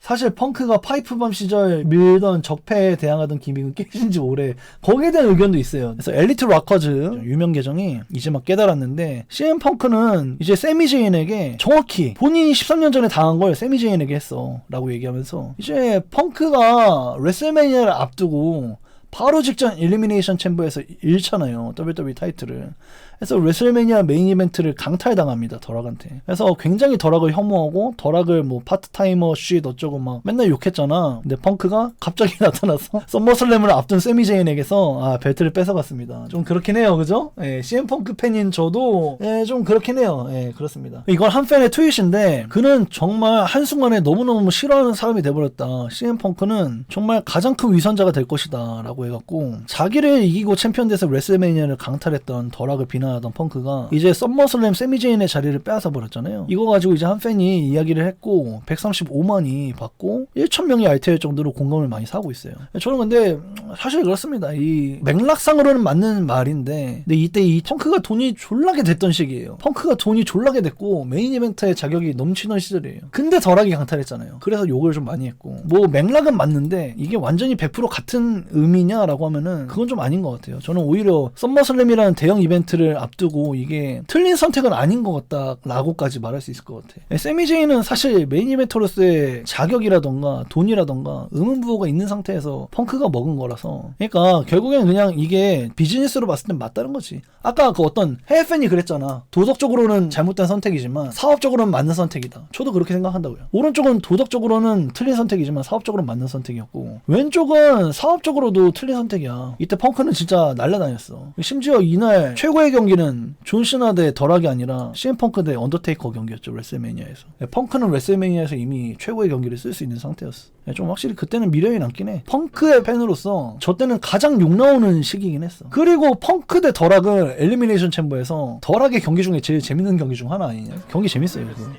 [SPEAKER 1] 사실 펑크가 파이프밤 시절 밀던 적폐에 대항하던 기믹은 깨진 지 오래. 거기에 대한 의견도 있어요. 그래서 엘리트 락커즈 유명 계정이 이제 막 깨달았는데 CM 펑크는 이제 세미 제인에게 정확히 본인이 13년 전에 당한 걸 세미 제인에게 했어 라고 얘기하면서 이제 펑크가 레슬매니아를 앞두고 바로 직전 일리미네이션 챔버에서 잃잖아요. WWE 타이틀을. 그래서 레슬매니아 메인 이벤트를 강탈당합니다. 더락한테. 그래서 굉장히 더락을 혐오하고 더락을 뭐 파트타이머 쉿 어쩌고 막 맨날 욕했잖아. 근데 펑크가 갑자기 나타나서 썸머슬램을 앞둔 세미 제인에게서 벨트를 뺏어갔습니다. 좀 그렇긴 해요. 그죠? 예, CM 펑크 팬인 저도 좀 그렇긴 해요. 예, 그렇습니다. 이건 한 팬의 트윗인데 그는 정말 한순간에 너무너무 싫어하는 사람이 돼버렸다. CM 펑크는 정말 가장 큰 위선자가 될 것이다 라고 해갖고 자기를 이기고 챔피언 돼서 레슬매니아를 강탈했던 더락을 비난하던 펑크가 이제 썸머슬램 세미 제인의 자리를 빼앗아 버렸잖아요. 이거 가지고 이제 한 팬이 이야기를 했고 135만이 받고 1,000명이 알테일 정도로 공감을 많이 사고 있어요. 저는 근데 사실 그렇습니다. 이 맥락상으로는 맞는 말인데 근데 이때 이 펑크가 돈이 졸라게 됐던 시기예요. 펑크가 돈이 졸라게 됐고 메인 이벤트의 자격이 넘치던 시절이에요. 근데 더락이 강탈했잖아요. 그래서 욕을 좀 많이 했고 뭐 맥락은 맞는데 이게 완전히 100% 같은 의미냐라고 하면은 그건 좀 아닌 것 같아요. 저는 오히려 썸머슬램이라는 대형 이벤트를 앞두고 이게 틀린 선택은 아닌 것 같다라고까지 말할 수 있을 것 같아. 세미 제인은 사실 메인 이벤터로서의 자격이라던가 돈이라던가 의문부호가 있는 상태에서 펑크가 먹은 거라서 그러니까 결국엔 그냥 이게 비즈니스로 봤을 땐 맞다는 거지. 아까 그 어떤 해외 팬이 그랬잖아. 도덕적으로는 잘못된 선택이지만 사업적으로는 맞는 선택이다. 저도 그렇게 생각한다고요. 오른쪽은 도덕적으로는 틀린 선택이지만 사업적으로는 맞는 선택이었고 왼쪽은 사업적으로도 틀린 선택이야. 이때 펑크는 진짜 날라다녔어. 심지어 이날 최고의 경기는 존 시나 대 더락이 아니라 CM 펑크 대 언더테이커 경기였죠. 레슬매니아에서. 펑크는 레슬매니아에서 이미 최고의 경기를 쓸 수 있는 상태였어. 좀 확실히 그때는 미련이 남긴 해. 펑크의 팬으로서 저 때는 가장 욕 나오는 시기이긴 했어. 그리고 펑크 대 더락을 엘리미네이션 챔버에서 더락의 경기 중에 제일 재밌는 경기 중 하나 아니냐. 경기 재밌어요. 그래서.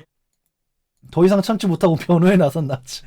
[SPEAKER 1] 더 이상 참지 못하고 변호에 나선다지.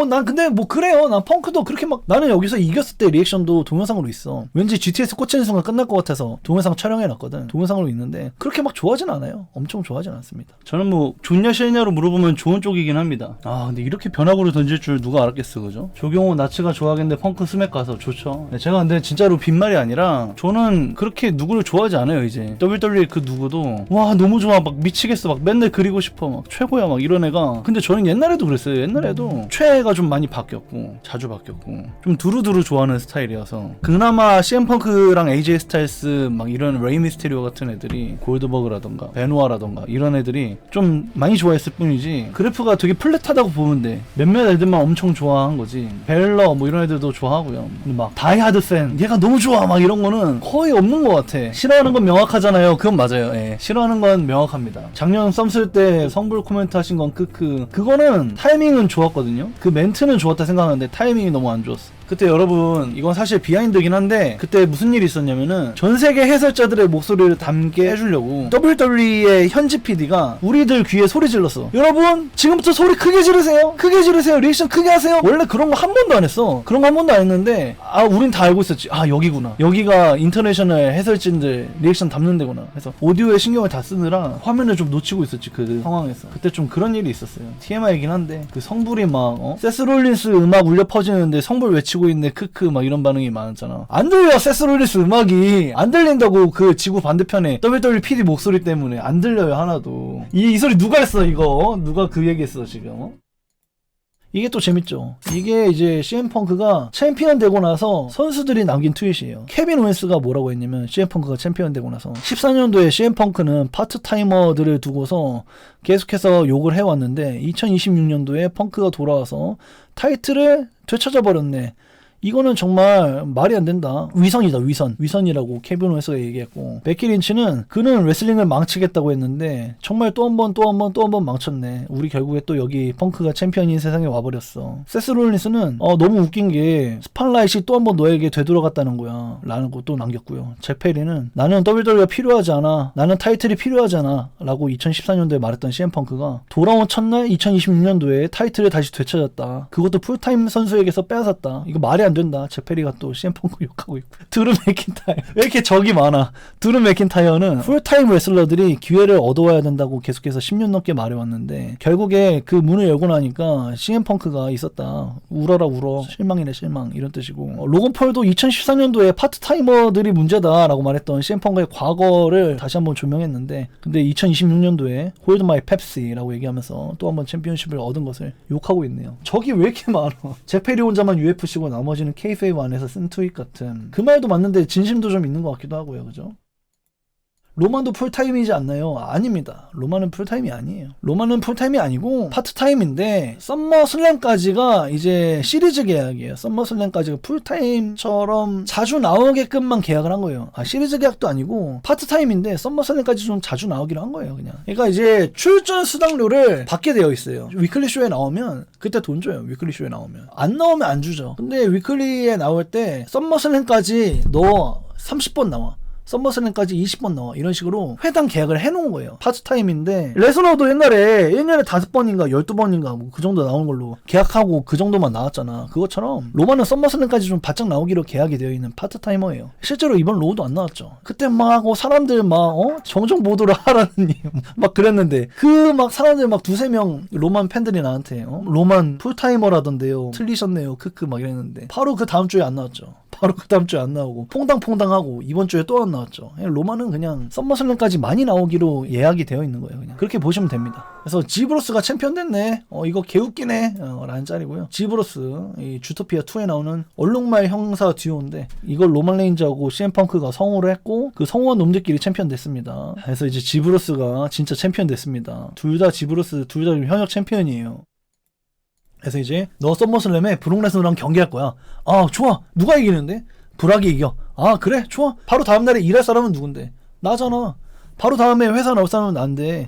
[SPEAKER 1] 난 근데 뭐 그래요. 난 펑크도 그렇게 막 나는 여기서 이겼을 때 리액션도 동영상으로 있어. 왠지 GTS 꽂히는 순간 끝날 것 같아서 동영상 촬영해놨거든. 동영상으로 있는데 그렇게 막 좋아하진 않아요. 엄청 좋아하진 않습니다.
[SPEAKER 4] 저는 뭐 좋냐 싫냐로 물어보면 좋은 쪽이긴 합니다. 근데 이렇게 변화구를 던질 줄 누가 알았겠어, 그죠? 조경호 나츠가 좋아하겠는데 펑크 스맥 가서 좋죠. 제가 근데 진짜로 빈말이 아니라 저는 그렇게 누구를 좋아하지 않아요. 이제 WWE 그 누구도 와 너무 좋아 막 미치겠어 막 맨날 그리고 싶어 막 최고야 막 이러는 애가. 근데 저는 옛날에도 그랬어요. 옛날에도 최애가 좀 많이 바뀌었고 자주 바뀌었고 좀 두루두루 좋아하는 스타일이어서 그나마 CM펑크랑 AJ 스타일스 막 이런 레이 미스테리오 같은 애들이 골드버그라던가 베노아라던가 이런 애들이 좀 많이 좋아했을 뿐이지 그래프가 되게 플랫하다고 보면 돼. 몇몇 애들만 엄청 좋아한 거지. 벨러 뭐 이런 애들도 좋아하고요. 근데 막 다이하드 팬 얘가 너무 좋아 막 이런 거는 거의 없는 것 같아. 싫어하는 건 명확하잖아요. 그건 맞아요. 예. 싫어하는 건 명확합니다. 작년 썸쓸 때 성불 코멘트 하신 건 크크 그거는 타이밍은 좋았거든요. 그 멘트는 좋았다 생각하는데 타이밍이 너무 안 좋았어. 그때 여러분 이건 사실 비하인드긴 한데 그때 무슨 일이 있었냐면은 전 세계 해설자들의 목소리를 담게 해주려고 WWE의 현지 PD가 우리들 귀에 소리 질렀어. 여러분 지금부터 소리 크게 지르세요. 크게 지르세요. 리액션 크게 하세요. 원래 그런 거 한 번도 안 했어. 그런 거 한 번도 안 했는데 우린 다 알고 있었지. 여기구나. 여기가 인터내셔널 해설진들 리액션 담는 데구나. 그래서 오디오에 신경을 다 쓰느라 화면을 좀 놓치고 있었지 그 상황에서. 그때 좀 그런 일이 있었어요. TMI이긴 한데 그 성불이 막 세스 롤린스 음악 울려 퍼지는데 성불 외치고 있네 크크 막 이런 반응이 많았잖아. 안 들려. 세스 롤린스 음악이 안 들린다고. 그 지구 반대편에 WWE PD 목소리 때문에 안 들려요 하나도. 이 소리 누가 했어 이거? 누가 그 얘기했어 지금? 이게 또 재밌죠. 이게 이제 CM펑크가 챔피언 되고 나서 선수들이 남긴 트윗이에요. 케빈 오웬스가 뭐라고 했냐면 CM펑크가 챔피언 되고 나서 14년도에 CM펑크는 파트타이머들을 두고서 계속해서 욕을 해왔는데 2026년도에 펑크가 돌아와서 타이틀을 되찾아버렸네. 이거는 정말 말이 안 된다. 위선이다, 위선. 위선이라고 케빈 오웬스가 얘기했고, 베키 린치는 그는 레슬링을 망치겠다고 했는데 정말 또 한 번 망쳤네. 우리 결국에 또 여기 펑크가 챔피언인 세상에 와버렸어. 세스 롤린스는 너무 웃긴 게 스팟라이트이 또 한 번 너에게 되돌아갔다는 거야 라는 것도 남겼고요. 잭 페리는 나는 WWE가 필요하지 않아. 나는 타이틀이 필요하지 않아 라고 2014년도에 말했던 CM펑크가 돌아온 첫날 2026년도에 타이틀을 다시 되찾았다. 그것도 풀타임 선수에게서 빼앗았다. 이거 말이 안 된다. 잭 페리가 또 CM펑크 욕하고 있고. 드루 맥킨타이어 왜 이렇게 적이 많아. 드루 맥킨타이어는 풀타임 레슬러들이 기회를 얻어와야 된다고 계속해서 10년 넘게 말해왔는데 결국에 그 문을 열고 나니까 CM펑크가 있었다. 울어라 울어. 실망이네 실망 이런 뜻이고, 로건 폴도 2014년도에 파트타이머들이 문제다라고 말했던 CM펑크의 과거를 다시 한번 조명했는데 근데 2026년도에 홀드 마이 펩시라고 얘기하면서 또 한번 챔피언십을 얻은 것을 욕하고 있네요. 적이 왜 이렇게 많아. 잭 페리 혼자만 UFC고 나머지는 K페이브 안에서 쓴 트윗 같은. 그 말도 맞는데 진심도 좀 있는 것 같기도 하고요. 그죠? 로만도 풀타임이지 않나요? 아닙니다. 로만은 풀타임이 아니에요. 로만은 풀타임이 아니고 파트타임인데 썸머슬램까지가 이제 시리즈 계약이에요. 썸머슬램까지가 풀타임처럼 자주 나오게끔만 계약을 한 거예요. 시리즈 계약도 아니고 파트타임인데 썸머슬램까지 좀 자주 나오기로 한 거예요. 그냥. 그러니까 이제 출전 수당료를 받게 되어 있어요. 위클리 쇼에 나오면 그때 돈 줘요. 위클리 쇼에 나오면. 안 나오면 안 주죠. 근데 위클리에 나올 때 썸머슬램까지 너 30번 나와. 썸머슬램까지 20번 나와. 이런 식으로 회당 계약을 해놓은 거예요. 파트타임인데 레슬러도 옛날에 1년에 5번인가 12번인가 뭐 그 정도 나오는 걸로 계약하고 그 정도만 나왔잖아. 그것처럼 로마는 썸머슬램까지 좀 바짝 나오기로 계약이 되어 있는 파트타이머예요. 실제로 이번 로우도 안 나왔죠. 그때 막 사람들 막 정정 보도를 하라니 막 그랬는데 그 막 사람들 막 2-3명 로만 팬들이 나한테 로만 풀타이머라던데요. 틀리셨네요. 크크 막 이랬는데 바로 그 다음 주에 안 나왔죠. 바로 그 다음 주에 안 나오고 퐁당퐁당하고 이번 주에 또 안 나왔죠. 로마는 그냥 썸머슬램까지 많이 나오기로 예약이 되어 있는 거예요. 그냥 그렇게 보시면 됩니다. 그래서 지브로스가 챔피언 됐네. 이거 개웃기네. 라는 짤이고요. 지브로스 이 주토피아 2에 나오는 얼룩말 형사 듀오인데 이걸 로만 레인즈하고 CM펑크가 성호를 했고 그 성호한 놈들끼리 챔피언 됐습니다. 그래서 이제 지브로스가 진짜 챔피언 됐습니다. 둘 다 지브로스 둘 다 현역 챔피언이에요. 그래서 이제 너 썸머슬램에 브록 레스너랑 경기할 거야. 좋아. 누가 이기는데? 브락이 이겨. 그래? 좋아. 바로 다음날에 일할 사람은 누군데? 나잖아. 바로 다음에 회사 나올 사람은 난데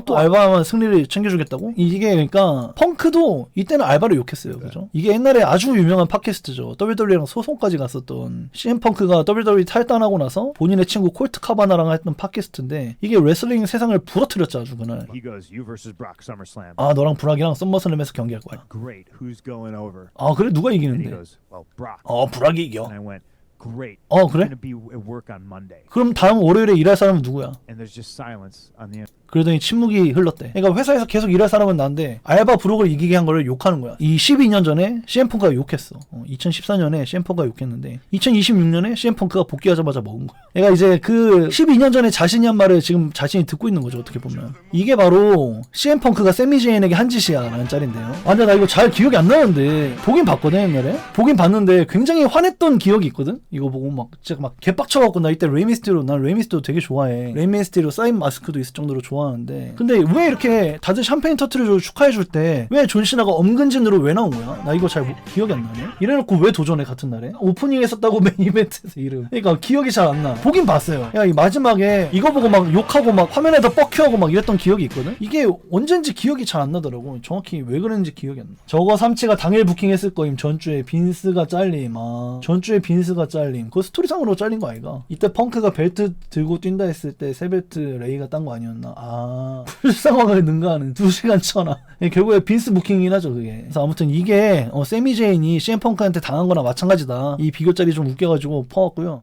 [SPEAKER 4] 또 알바만 승리를 챙겨주겠다고? 이게 그러니까 펑크도 이때는 알바를 욕했어요. 그죠? 이게 옛날에 아주 유명한 팟캐스트죠. WWE랑 소송까지 갔었던 CM펑크가 WWE 탈단하고 나서 본인의 친구 콜트 카바나랑 했던 팟캐스트인데 이게 레슬링 세상을 부러뜨렸죠. 아주 그날.
[SPEAKER 5] He goes, you versus Brock SummerSlam.
[SPEAKER 1] 너랑 브락이랑 썸머슬램에서 경기할 거야.
[SPEAKER 5] Great. Who's going over?
[SPEAKER 1] 그래? 누가
[SPEAKER 5] And he
[SPEAKER 1] 이기는데?
[SPEAKER 5] goes, well, Brock.
[SPEAKER 1] 브락이 이겨.
[SPEAKER 5] And I went, great.
[SPEAKER 1] 어,
[SPEAKER 5] I'm
[SPEAKER 1] 그래?
[SPEAKER 5] gonna be at work on Monday.
[SPEAKER 1] 그럼 다음 월요일에 일할 사람은 누구야?
[SPEAKER 5] And there's just silence on the
[SPEAKER 1] 그러더니 침묵이 흘렀대. 그러니까 회사에서 계속 일할 사람은 나인데 알바 브록을 이기게 한 거를 욕하는 거야. 이 12년 전에 CM펑크가 욕했어. 2014년에 CM펑크가 욕했는데 2026년에 CM펑크가 복귀하자마자 먹은 거야. 얘가 이제 그 12년 전에 자신이 한 말을 지금 자신이 듣고 있는 거죠. 어떻게 보면. 이게 바로 CM펑크가 세미제인에게 한 짓이야 라는 짤인데요. 아 근데 나 이거 잘 기억이 안 나는데 보긴 봤거든 옛날에. 보긴 봤는데 굉장히 화냈던 기억이 있거든. 이거 보고 막 진짜 막 개빡쳐갖고 나 이때 레이미스테리오 난 레이미스테리오 되게 좋아해. 레이미스테리오 사인 마스크도 있을 정도로 좋아하는데 근데 왜 이렇게 다들 샴페인 터트려주고 축하해줄 때 왜 존시나가 엄근진으로 왜 나온 거야? 나 이거 잘 기억이 안 나네. 이래놓고 왜 도전해 같은 날에? 오프닝에 썼다고 메인 이벤트에서 이름. 그러니까 기억이 잘 안 나. 보긴 봤어요. 야 이 마지막에 이거 보고 막 욕하고 막 화면에다 뻑큐하고 막 이랬던 기억이 있거든. 이게 언젠지 기억이 잘 안 나더라고. 정확히 왜 그랬는지 기억이 안 나. 저거 삼치가 당일 부킹했을 거임. 전주에 빈스가 잘림. 아 전주에 빈스가 잘림. 그거 스토리상으로 잘린 거 아이가? 이때 펑크가 벨트 들고 뛴다 했을 때 세 벨트 레이가 딴 거 아니었나? 아 불상황을 능가하는 2시간 천하. 결국에 빈스 부킹이긴 하죠 그게. 그래서 아무튼 이게 세미 제인이 CM 펑크한테 당한 거나 마찬가지다. 이 비교짤이 좀 웃겨가지고 퍼왔고요.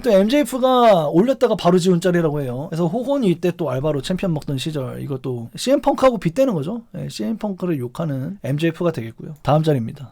[SPEAKER 1] 또 MJF가 올렸다가 바로 지운 짤이라고 해요. 그래서 호건이 이때 또 알바로 챔피언 먹던 시절 이것도 CM펑크하고 빗대는 거죠. CM펑크를 욕하는 MJF가 되겠고요. 다음 짤입니다.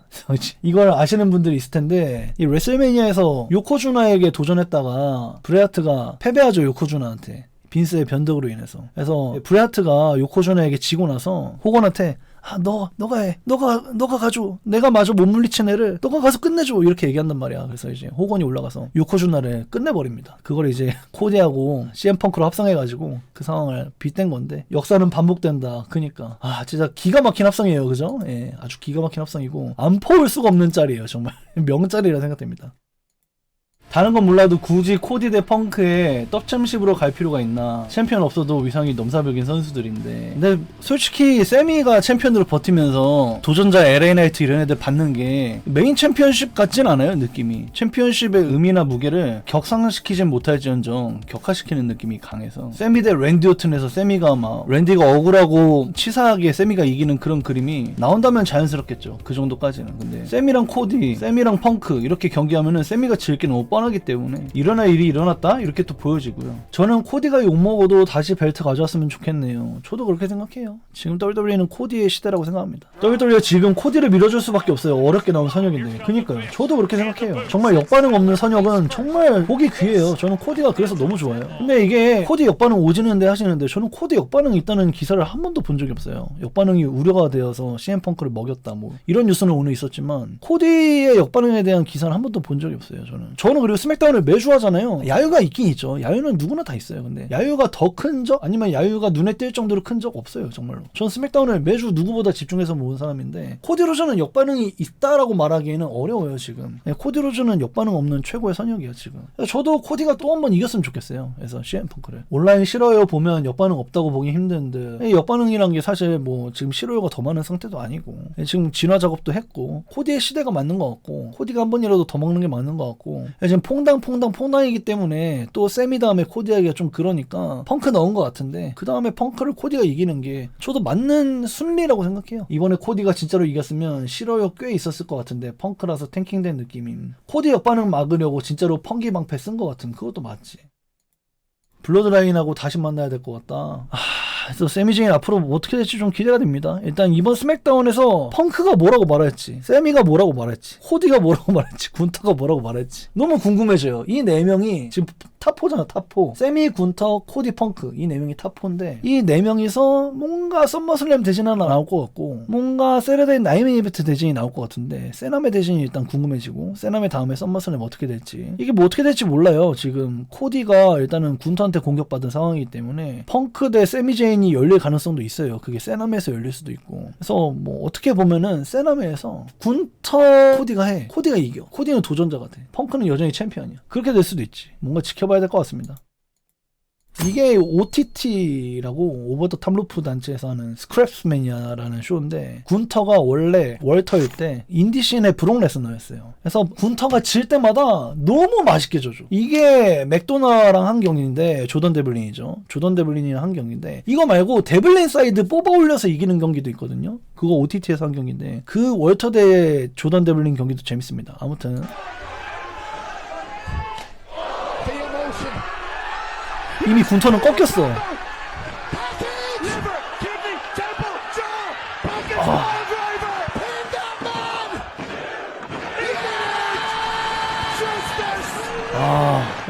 [SPEAKER 1] 이걸 아시는 분들이 있을 텐데 이 레슬매니아에서 요코주나에게 도전했다가 브레아트가 패배하죠. 요코주나한테. 빈스의 변덕으로 인해서. 그래서 브레아트가 요코주나에게 지고 나서 호건한테 아, 너가 해. 너가 가줘. 내가 마저 못 물리친 애를 너가 가서 끝내줘. 이렇게 얘기한단 말이야. 그래서 이제 호건이 올라가서 요코주나를 끝내버립니다. 그걸 이제 코디하고 CM펑크로 합성해가지고 그 상황을 빗댄 건데 역사는 반복된다. 그니까 아 진짜 기가 막힌 합성이에요. 그죠? 예, 아주 기가 막힌 합성이고 안 퍼올 수가 없는 짤이에요. 정말 명짤이라 생각됩니다. 다른 건 몰라도 굳이 코디 대 펑크에 떡챔십으로 갈 필요가 있나. 챔피언 없어도 위상이 넘사벽인 선수들인데 근데 솔직히 세미가 챔피언으로 버티면서 도전자 LA 나이트 이런 애들 받는 게 메인 챔피언십 같진 않아요 느낌이. 챔피언십의 의미나 무게를 격상시키진 못할지언정 격화시키는 느낌이 강해서 세미 대 랜디 오튼에서 세미가 막 랜디가 억울하고 치사하게 세미가 이기는 그런 그림이 나온다면 자연스럽겠죠. 그 정도까지는. 근데 세미랑 코디, 세미랑 펑크 이렇게 경기하면은 세미가 질 게 너무 뻔하기 때문에 일어날 일이 일어났다? 이렇게 또 보여지고요. 저는 코디가 욕먹어도 다시 벨트 가져왔으면 좋겠네요. 저도 그렇게 생각해요. 지금 WWE는 코디의 시대라고 생각합니다. WWE가 지금 코디를 밀어줄 수밖에 없어요. 어렵게 나온 선역인데. 그니까요. 저도 그렇게 생각해요. 정말 역반응 없는 선역은 정말 보기 귀해요. 저는 코디가 그래서 너무 좋아요. 근데 이게 코디 역반응 오지는데 하시는데 저는 코디 역반응이 있다는 기사를 한 번도 본 적이 없어요. 역반응이 우려가 되어서 CM펑크를 먹였다 뭐 이런 뉴스는 오늘 있었지만 코디의 역반응에 대한 기사는 한 번도 본 적이 없어요. 저는 그리고 스맥다운을 매주 하잖아요. 야유가 있긴 있죠. 야유는 누구나 다 있어요. 근데 야유가 더 큰 적? 아니면 야유가 눈에 띌 정도로 큰 적 없어요. 정말로. 전 스맥다운을 매주 누구보다 집중해서 모은 사람인데 코디 로저는 역반응이 있다라고 말하기에는 어려워요. 지금. 코디 로저는 역반응 없는 최고의 선역이에요. 지금. 저도 코디가 또 한 번 이겼으면 좋겠어요. 그래서 CM펑크를. 온라인 싫어요 보면 역반응 없다고 보기 힘든데 역반응이란 게 사실 뭐 지금 싫어요가 더 많은 상태도 아니고 지금 진화 작업도 했고 코디의 시대가 맞는 것 같고 코디가 한 번이라도 더 먹는 게 맞는 것 같고 지금 퐁당이기 때문에 또 세미 다음에 코디하기가 좀 그러니까 펑크 넣은 것 같은데 그 다음에 펑크를 코디가 이기는 게 저도 맞는 순리라고 생각해요. 이번에 코디가 진짜로 이겼으면 싫어요 꽤 있었을 것 같은데 펑크라서 탱킹된 느낌인 코디 역반응 막으려고 진짜로 펑기 방패 쓴 것 같은 그것도 맞지. 블러드라인하고 다시 만나야 될 것 같다. 그래서 세미제인 앞으로 뭐 어떻게 될지 좀 기대가 됩니다. 일단 이번 스맥다운에서 펑크가 뭐라고 말했지, 세미가 뭐라고 말했지, 코디가 뭐라고 말했지, 군터가 뭐라고 말했지 너무 궁금해져요. 이 4명이 지금 탑4잖아. 탑4. 세미, 군터, 코디, 펑크 이 4명이 탑4인데 이 4명이서 뭔가 썸머슬램 대진 하나 나올 것 같고 뭔가 세러데이 나이맨 이벤트 대진이 나올 것 같은데 세남의 대진이 일단 궁금해지고 세남의 다음에 썸머슬램 어떻게 될지 이게 뭐 어떻게 될지 몰라요. 지금 코디가 일단은 군터한테 공격받은 상황이기 때문에 펑크 대 세미제인이 열릴 가능성도 있어요. 그게 세남에서 열릴 수도 있고 그래서 뭐 어떻게 보면은 세남에서 군터 코디가 이겨. 코디는 도전자가 돼. 펑크는 여전히 챔피언이야. 그렇게 될 수도 있지. 뭔가 지켜봐야 될 것 같습니다. 이게 OTT라고 오버 더 탑루프 단체에서 하는 스크랩스매니아라는 쇼인데 군터가 원래 월터일 때 인디씬의 브록 레스너였어요. 그래서 군터가 질 때마다 너무 맛있게 져줘. 이게 맥도나랑 한 경기인데 조던 데블린이죠. 조던 데블린이랑 한 경기인데 이거 말고 데블린 사이드 뽑아 올려서 이기는 경기도 있거든요. 그거 OTT에서 한 경기인데 그 월터 대 조던 데블린 경기도 재밌습니다. 아무튼 이미 군터는 꺾였어.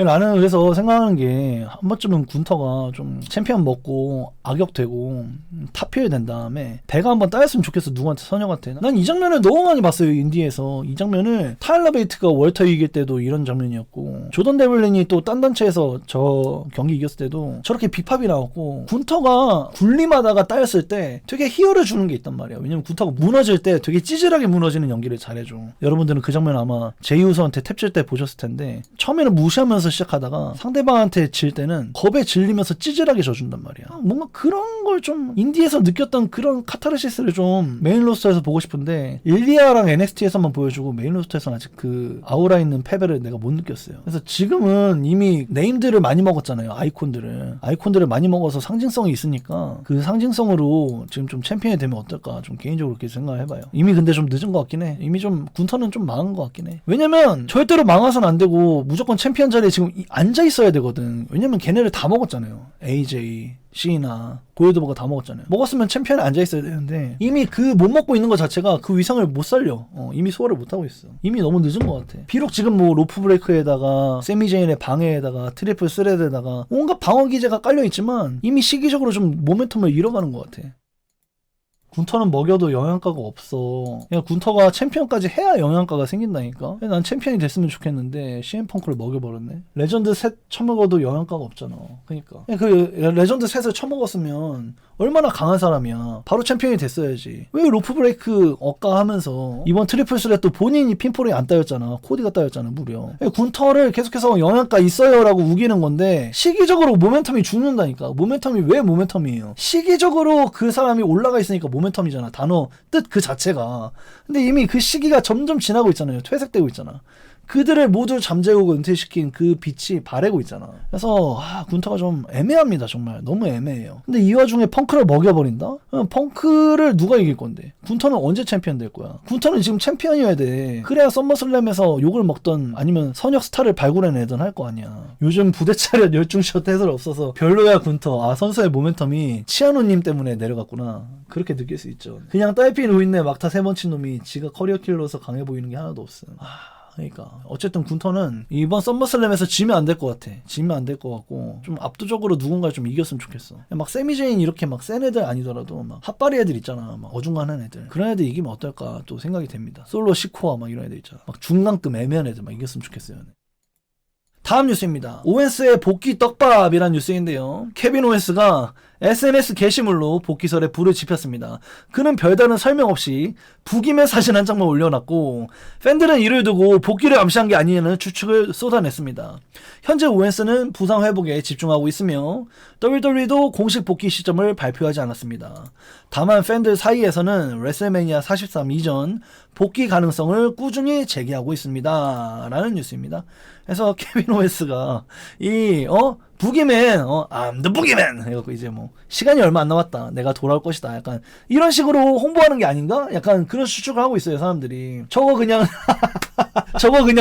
[SPEAKER 1] 나는 그래서 생각하는 게 한 번쯤은 군터가 좀 챔피언 먹고 악역되고 탑힐 된 다음에 배가 한번 따였으면 좋겠어. 누구한테, 선역한테. 난 이 장면을 너무 많이 봤어요, 인디에서. 이 장면을 타일러 베이트가 월터 이길 때도 이런 장면이었고, 조던 데블린이 또 딴 단체에서 저 경기 이겼을 때도 저렇게 빅팝이 나왔고, 군터가 군림하다가 따였을 때 되게 희열을 주는 게 있단 말이야. 왜냐면 군터가 무너질 때 되게 찌질하게 무너지는 연기를 잘해줘. 여러분들은 그 장면 아마 제이우서한테 탭질 때 보셨을 텐데, 처음에는 무시하면서 시작하다가 상대방한테 질 때는 겁에 질리면서 찌질하게 져준단 말이야. 뭔가 그런 걸 좀 인디에서 느꼈던 그런 카타르시스를 좀 메인 로스터에서 보고 싶은데, 일리아랑 NXT에서만 보여주고 메인 로스터에서는 아직 그 아우라 있는 패배를 내가 못 느꼈어요. 그래서 지금은 이미 네임들을 많이 먹었잖아요. 아이콘들을 많이 먹어서 상징성이 있으니까 그 상징성으로 지금 좀 챔피언이 되면 어떨까, 좀 개인적으로 그렇게 생각을 해봐요. 이미 근데 좀 늦은 것 같긴 해. 이미 좀 군터는 좀 망한 것 같긴 해. 왜냐면 절대로 망해서는 안 되고 무조건 챔피언 자리에 지금 앉아 있어야 되거든. 왜냐면 걔네를 다 먹었잖아요. AJ, 시나, 고요드버가 다 먹었잖아요. 먹었으면 챔피언에 앉아 있어야 되는데 이미 그 못 먹고 있는 것 자체가 그 위상을 못 살려. 이미 소화를 못 하고 있어. 이미 너무 늦은 것 같아. 비록 지금 뭐 로프 브레이크에다가 세미제인의 방해에다가 트리플 스레드에다가 온갖 방어 기제가 깔려 있지만 이미 시기적으로 좀 모멘텀을 잃어가는 것 같아. 군터는 먹여도 영양가가 없어. 그냥 군터가 챔피언까지 해야 영양가가 생긴다니까. 난 챔피언이 됐으면 좋겠는데 CM펑크를 먹여버렸네. 레전드 셋 처먹어도 영양가가 없잖아. 그러니까 그 레전드 셋을 처먹었으면 얼마나 강한 사람이야. 바로 챔피언이 됐어야지. 왜 로프 브레이크 억가하면서 이번 트리플 스렛도 본인이 핀폴이 안 따였잖아. 코디가 따였잖아 무려. 군터를 계속해서 영양가 있어요 라고 우기는 건데 시기적으로 모멘텀이 죽는다니까. 모멘텀이 왜 모멘텀이에요? 시기적으로 그 사람이 올라가 있으니까 모멘텀이잖아. 단어 뜻 그 자체가. 근데 이미 그 시기가 점점 지나고 있잖아요. 퇴색되고 있잖아. 그들을 모두 잠재우고 은퇴시킨 그 빛이 바래고 있잖아. 그래서 군터가 좀 애매합니다. 정말 너무 애매해요. 근데 이 와중에 펑크를 먹여버린다? 펑크를 누가 이길 건데? 군터는 언제 챔피언 될 거야? 군터는 지금 챔피언이어야 돼. 그래야 썸머슬램에서 욕을 먹던 아니면 선역 스타를 발굴해내던 할 거 아니야. 요즘 부대 차렷 열중샷 해설 없어서 별로야 군터. 선수의 모멘텀이 치아노님 때문에 내려갔구나. 그렇게 느낄 수 있죠. 그냥 딸피 노인네 막타 3번 친 놈이 지가 커리어 킬러로서 강해 보이는 게 하나도 없어. 그러니까 어쨌든 군터는 이번 썸머슬램에서 지면 안 될 것 같아. 지면 안 될 것 같고 좀 압도적으로 누군가 좀 이겼으면 좋겠어. 막 세미제인 이렇게 막 센 애들 아니더라도 막 핫바리 애들 있잖아. 막 어중간한 애들. 그런 애들 이기면 어떨까 또 생각이 됩니다. 솔로 시코아 막 이런 애들 있잖아. 막 중간급 애매한 애들 막 이겼으면 좋겠어요. 다음 뉴스입니다. 오웬스의 복귀 떡밥이란 뉴스인데요. 케빈 오웬스가 SNS 게시물로 복귀설에 불을 지폈습니다. 그는 별다른 설명 없이 북임의 사진 한 장만 올려놨고 팬들은 이를 두고 복귀를 암시한 게 아니냐는 추측을 쏟아냈습니다. 현재 오웬스는 부상 회복에 집중하고 있으며 WWE도 공식 복귀 시점을 발표하지 않았습니다. 다만 팬들 사이에서는 레슬매니아 43 이전 복귀 가능성을 꾸준히 제기하고 있습니다. 라는 뉴스입니다. 그래서 케빈 오웬스가 부기맨, I'm the boogeyman! 해갖고 이제 뭐, 시간이 얼마 안 남았다. 내가 돌아올 것이다. 약간, 이런 식으로 홍보하는 게 아닌가? 약간 그런 추측을 하고 있어요, 사람들이. 저거 그냥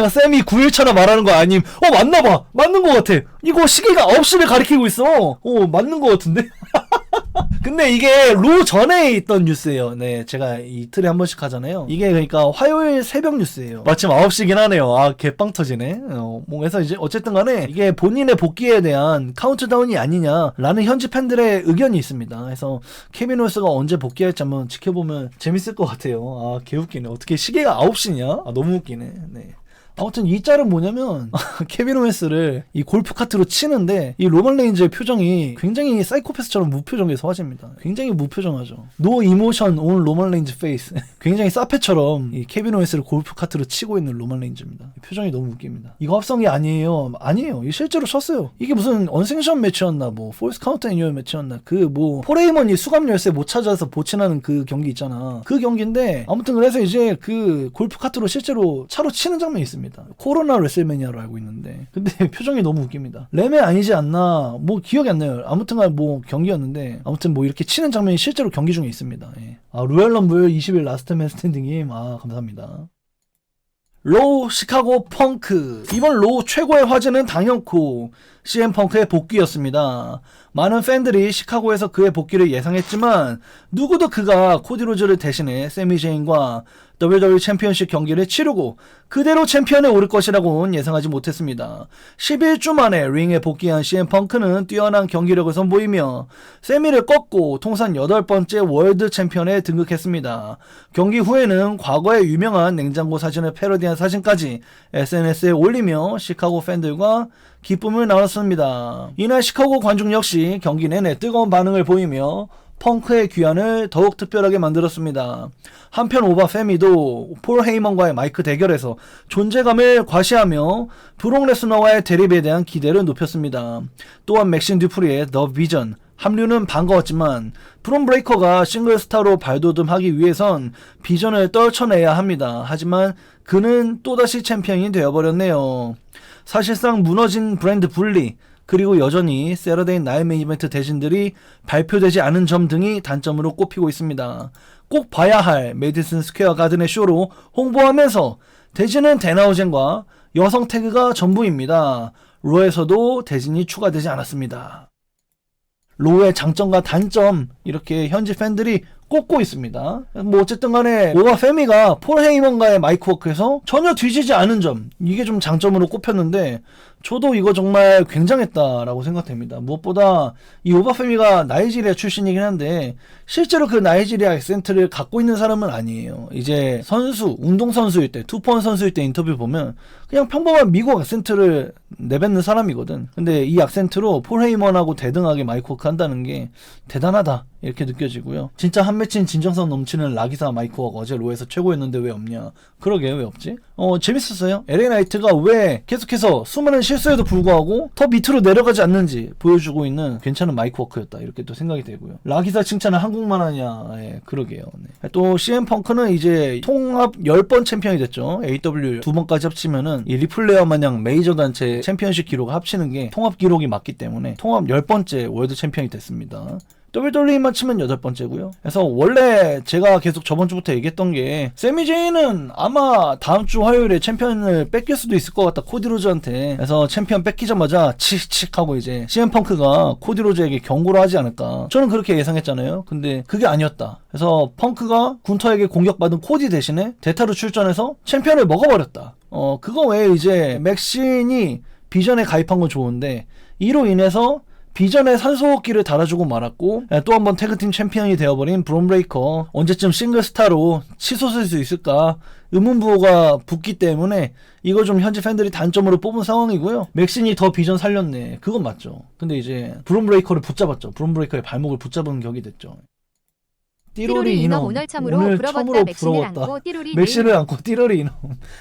[SPEAKER 1] 쌤이 9일차나 말하는 거 아님, 맞나봐! 맞는 거 같아! 이거 시계가 9시를 가리키고 있어! 맞는 거 같은데? 근데 이게 로 전에 있던 뉴스예요. 네, 제가 이틀에 한 번씩 하잖아요. 이게 그러니까 화요일 새벽 뉴스예요. 마침 9시긴 하네요. 개빵 터지네. 그래서 이제 어쨌든 간에 이게 본인의 복귀에 대한 카운트다운이 아니냐라는 현지 팬들의 의견이 있습니다. 그래서 케빈 오웬스가 언제 복귀할지 한번 지켜보면 재밌을 것 같아요. 개웃기네. 어떻게 시계가 9시냐? 너무 웃기네. 네. 아무튼 이 짤은 뭐냐면 케빈 오웬스를 이 골프 카트로 치는데 이 로만 레인즈의 표정이 굉장히 사이코패스처럼 무표정에 소화집니다. 굉장히 무표정하죠. No emotion on 로만 레인즈 face. 굉장히 사페처럼 이 케빈 오웬스를 골프 카트로 치고 있는 로만 레인즈입니다. 표정이 너무 웃깁니다. 이거 합성이 아니에요. 아니에요. 이 실제로 쳤어요. 이게 무슨 언생션 매치였나 뭐 폴스 카운트 애니얼 매치였나 그 뭐 포레이먼이 수갑 열쇠 못 찾아서 보친하는 그 경기 있잖아. 그 경기인데 아무튼 그래서 이제 그 골프 카트로 실제로 차로 치는 장면이 있습니다. 코로나 레슬매니아로 알고 있는데 근데 표정이 너무 웃깁니다. 레메 아니지 않나 뭐 기억이 안 나요. 아무튼간 뭐 경기였는데 아무튼 뭐 이렇게 치는 장면이 실제로 경기 중에 있습니다. 예. 로얄럼블 20일 라스트맨 스탠딩님 감사합니다. 로우 시카고 펑크. 이번 로우 최고의 화제는 당연코 CM펑크의 복귀였습니다. 많은 팬들이 시카고에서 그의 복귀를 예상했지만 누구도 그가 코디 로즈를 대신해 세미 제인과 WWE 챔피언십 경기를 치르고 그대로 챔피언에 오를 것이라고는 예상하지 못했습니다. 11주 만에 링에 복귀한 CM펑크는 뛰어난 경기력을 선보이며 세미를 꺾고 통산 8번째 월드 챔피언에 등극했습니다. 경기 후에는 과거의 유명한 냉장고 사진을 패러디한 사진까지 SNS에 올리며 시카고 팬들과 기쁨을 나눴습니다. 이날 시카고 관중 역시 경기 내내 뜨거운 반응을 보이며 펑크의 귀환을 더욱 특별하게 만들었습니다. 한편 오바 페미도 폴 헤이먼과의 마이크 대결에서 존재감을 과시하며 브록 레스너와의 대립에 대한 기대를 높였습니다. 또한 맥신 듀프리의 더 비전 합류는 반가웠지만 브론 브레이커가 싱글스타로 발돋움하기 위해선 비전을 떨쳐내야 합니다. 하지만 그는 또다시 챔피언이 되어버렸네요. 사실상 무너진 브랜드 분리, 그리고 여전히 세러데이 나잇 메인 이벤트 대진들이 발표되지 않은 점 등이 단점으로 꼽히고 있습니다. 꼭 봐야 할 메디슨 스퀘어 가든의 쇼로 홍보하면서 대진은 데나우젠과 여성 태그가 전부입니다. 로에서도 대진이 추가되지 않았습니다. 로의 장점과 단점 이렇게 현지 팬들이 꼽고 있습니다. 뭐 어쨌든 간에 오바 페미가 폴 헤이먼과의 마이크 워크에서 전혀 뒤지지 않은 점, 이게 좀 장점으로 꼽혔는데 저도 이거 정말 굉장했다라고 생각됩니다. 무엇보다 이 오바 페미가 나이지리아 출신이긴 한데 실제로 그 나이지리아 액센트를 갖고 있는 사람은 아니에요. 이제 선수, 운동선수일 때, 투포원 선수일 때 인터뷰 보면 그냥 평범한 미국 액센트를 내뱉는 사람이거든. 근데 이 액센트로 폴 헤이먼하고 대등하게 마이크 워크 한다는 게 대단하다 이렇게 느껴지고요. 진짜 한 매치인 진정성 넘치는 라기사 마이크 워크 어제 로에서 최고였는데 왜 없냐. 그러게 왜 없지? 재밌었어요. LA 나이트가 왜 계속해서 수많은 실수에도 불구하고 더 밑으로 내려가지 않는지 보여주고 있는 괜찮은 마이크 워크였다 이렇게 또 생각이 되고요. 라기사 칭찬을 한국만 하냐. 예, 그러게요. 네. 또 CM 펑크는 이제 통합 10번 챔피언이 됐죠. AW 2번까지 합치면은 이 리플레어 마냥 메이저 단체 챔피언십 기록을 합치는 게 통합 기록이 맞기 때문에 통합 10번째 월드 챔피언이 됐습니다. WWE만 치면 8번째고요. 그래서 원래 제가 계속 저번 주부터 얘기했던 게 세미 제인은 아마 다음 주 화요일에 챔피언을 뺏길 수도 있을 것 같다, 코디 로즈한테. 그래서 챔피언 뺏기자마자 칙칙 하고 이제 CM 펑크가 코디 로즈에게 경고를 하지 않을까. 저는 그렇게 예상했잖아요. 근데 그게 아니었다. 그래서 펑크가 군터에게 공격받은 코디 대신에 대타로 출전해서 챔피언을 먹어버렸다. 그거 외에 이제 맥신이 비전에 가입한 건 좋은데 이로 인해서 비전에 산소호흡기를 달아주고 말았고 또 한 번 태그팀 챔피언이 되어버린 브론 브레이커 언제쯤 싱글스타로 치솟을 수 있을까 의문부호가 붙기 때문에 이거 좀 현지 팬들이 단점으로 뽑은 상황이고요. 맥신이 더 비전 살렸네. 그건 맞죠. 근데 이제 브론 브레이커를 붙잡았죠. 브론 브레이커의 발목을 붙잡은 격이 됐죠. 띠로리 이놈
[SPEAKER 6] 오늘 처음으로 부러웠다. 맥신을 안고 띠로리
[SPEAKER 1] 맥신을 안고 띠로리 이놈.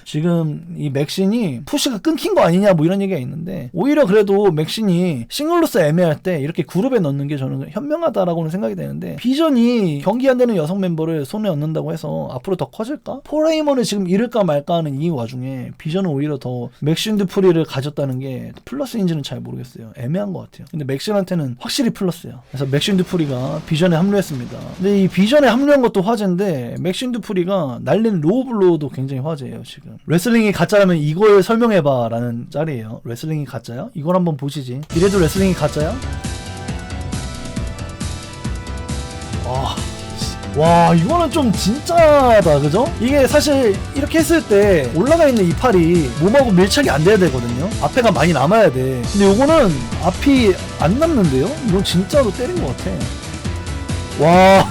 [SPEAKER 1] 지금 이 맥신이 푸시가 끊긴 거 아니냐 뭐 이런 얘기가 있는데 오히려 그래도 맥신이 싱글로서 애매할 때 이렇게 그룹에 넣는 게 저는 현명하다라고는 생각이 되는데 비전이 경기 안 되는 여성 멤버를 손에 얻는다고 해서 앞으로 더 커질까? 폴 헤이먼을 지금 잃을까 말까 하는 이 와중에 비전은 오히려 더 맥신 듀프리를 가졌다는 게 플러스인지는 잘 모르겠어요. 애매한 것 같아요. 근데 맥신한테는 확실히 플러스예요. 그래서 맥신 듀프리가 비전에 합류했습니다. 근데 이 비전에 합류한 것도 화제인데 맥신 듀프리가 날린 로우블로우도 굉장히 화제예요. 지금 레슬링이 가짜라면 이걸 설명해봐 라는 짤이에요. 레슬링이 가짜야? 이걸 한번 보시지. 이래도 레슬링이 가짜야? 와 이거는 좀 진짜다 그죠? 이게 사실 이렇게 했을 때 올라가 있는 이 팔이 몸하고 밀착이 안 돼야 되거든요. 앞에가 많이 남아야 돼. 근데 요거는 앞이 안 남는데요? 이건 진짜로 때린 것 같아. 와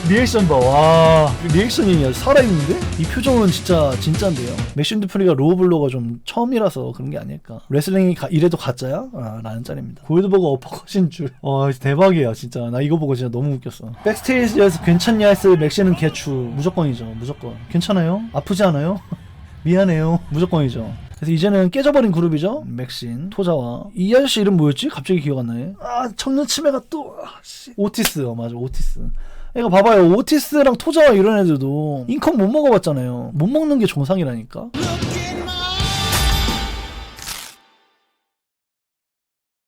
[SPEAKER 1] 리액션 봐. 와 리액션이 살아있는데? 이 표정은 진짜인데요. 맥신 듀프리가 로우블로가 좀 처음이라서 그런 게 아닐까. 레슬링이 이래도 가짜야? 라는 짤입니다. 골드버거 어퍼컷인 줄. 대박이야 진짜. 나 이거 보고 진짜 너무 웃겼어. 백스테이지에서 괜찮냐 했을 맥신은 개추. 무조건이죠. 무조건. 괜찮아요? 아프지 않아요? 미안해요. 무조건이죠. 그래서 이제는 깨져버린 그룹이죠. 맥신, 토자와 이 아저씨 이름 뭐였지? 갑자기 기억 안 나네. 청년 치매가 또 오티스. 맞아 오티스. 이거 봐봐요. 오티스랑 토자와 이런 애들도 인컴 못 먹어봤잖아요. 못 먹는 게 정상이라니까.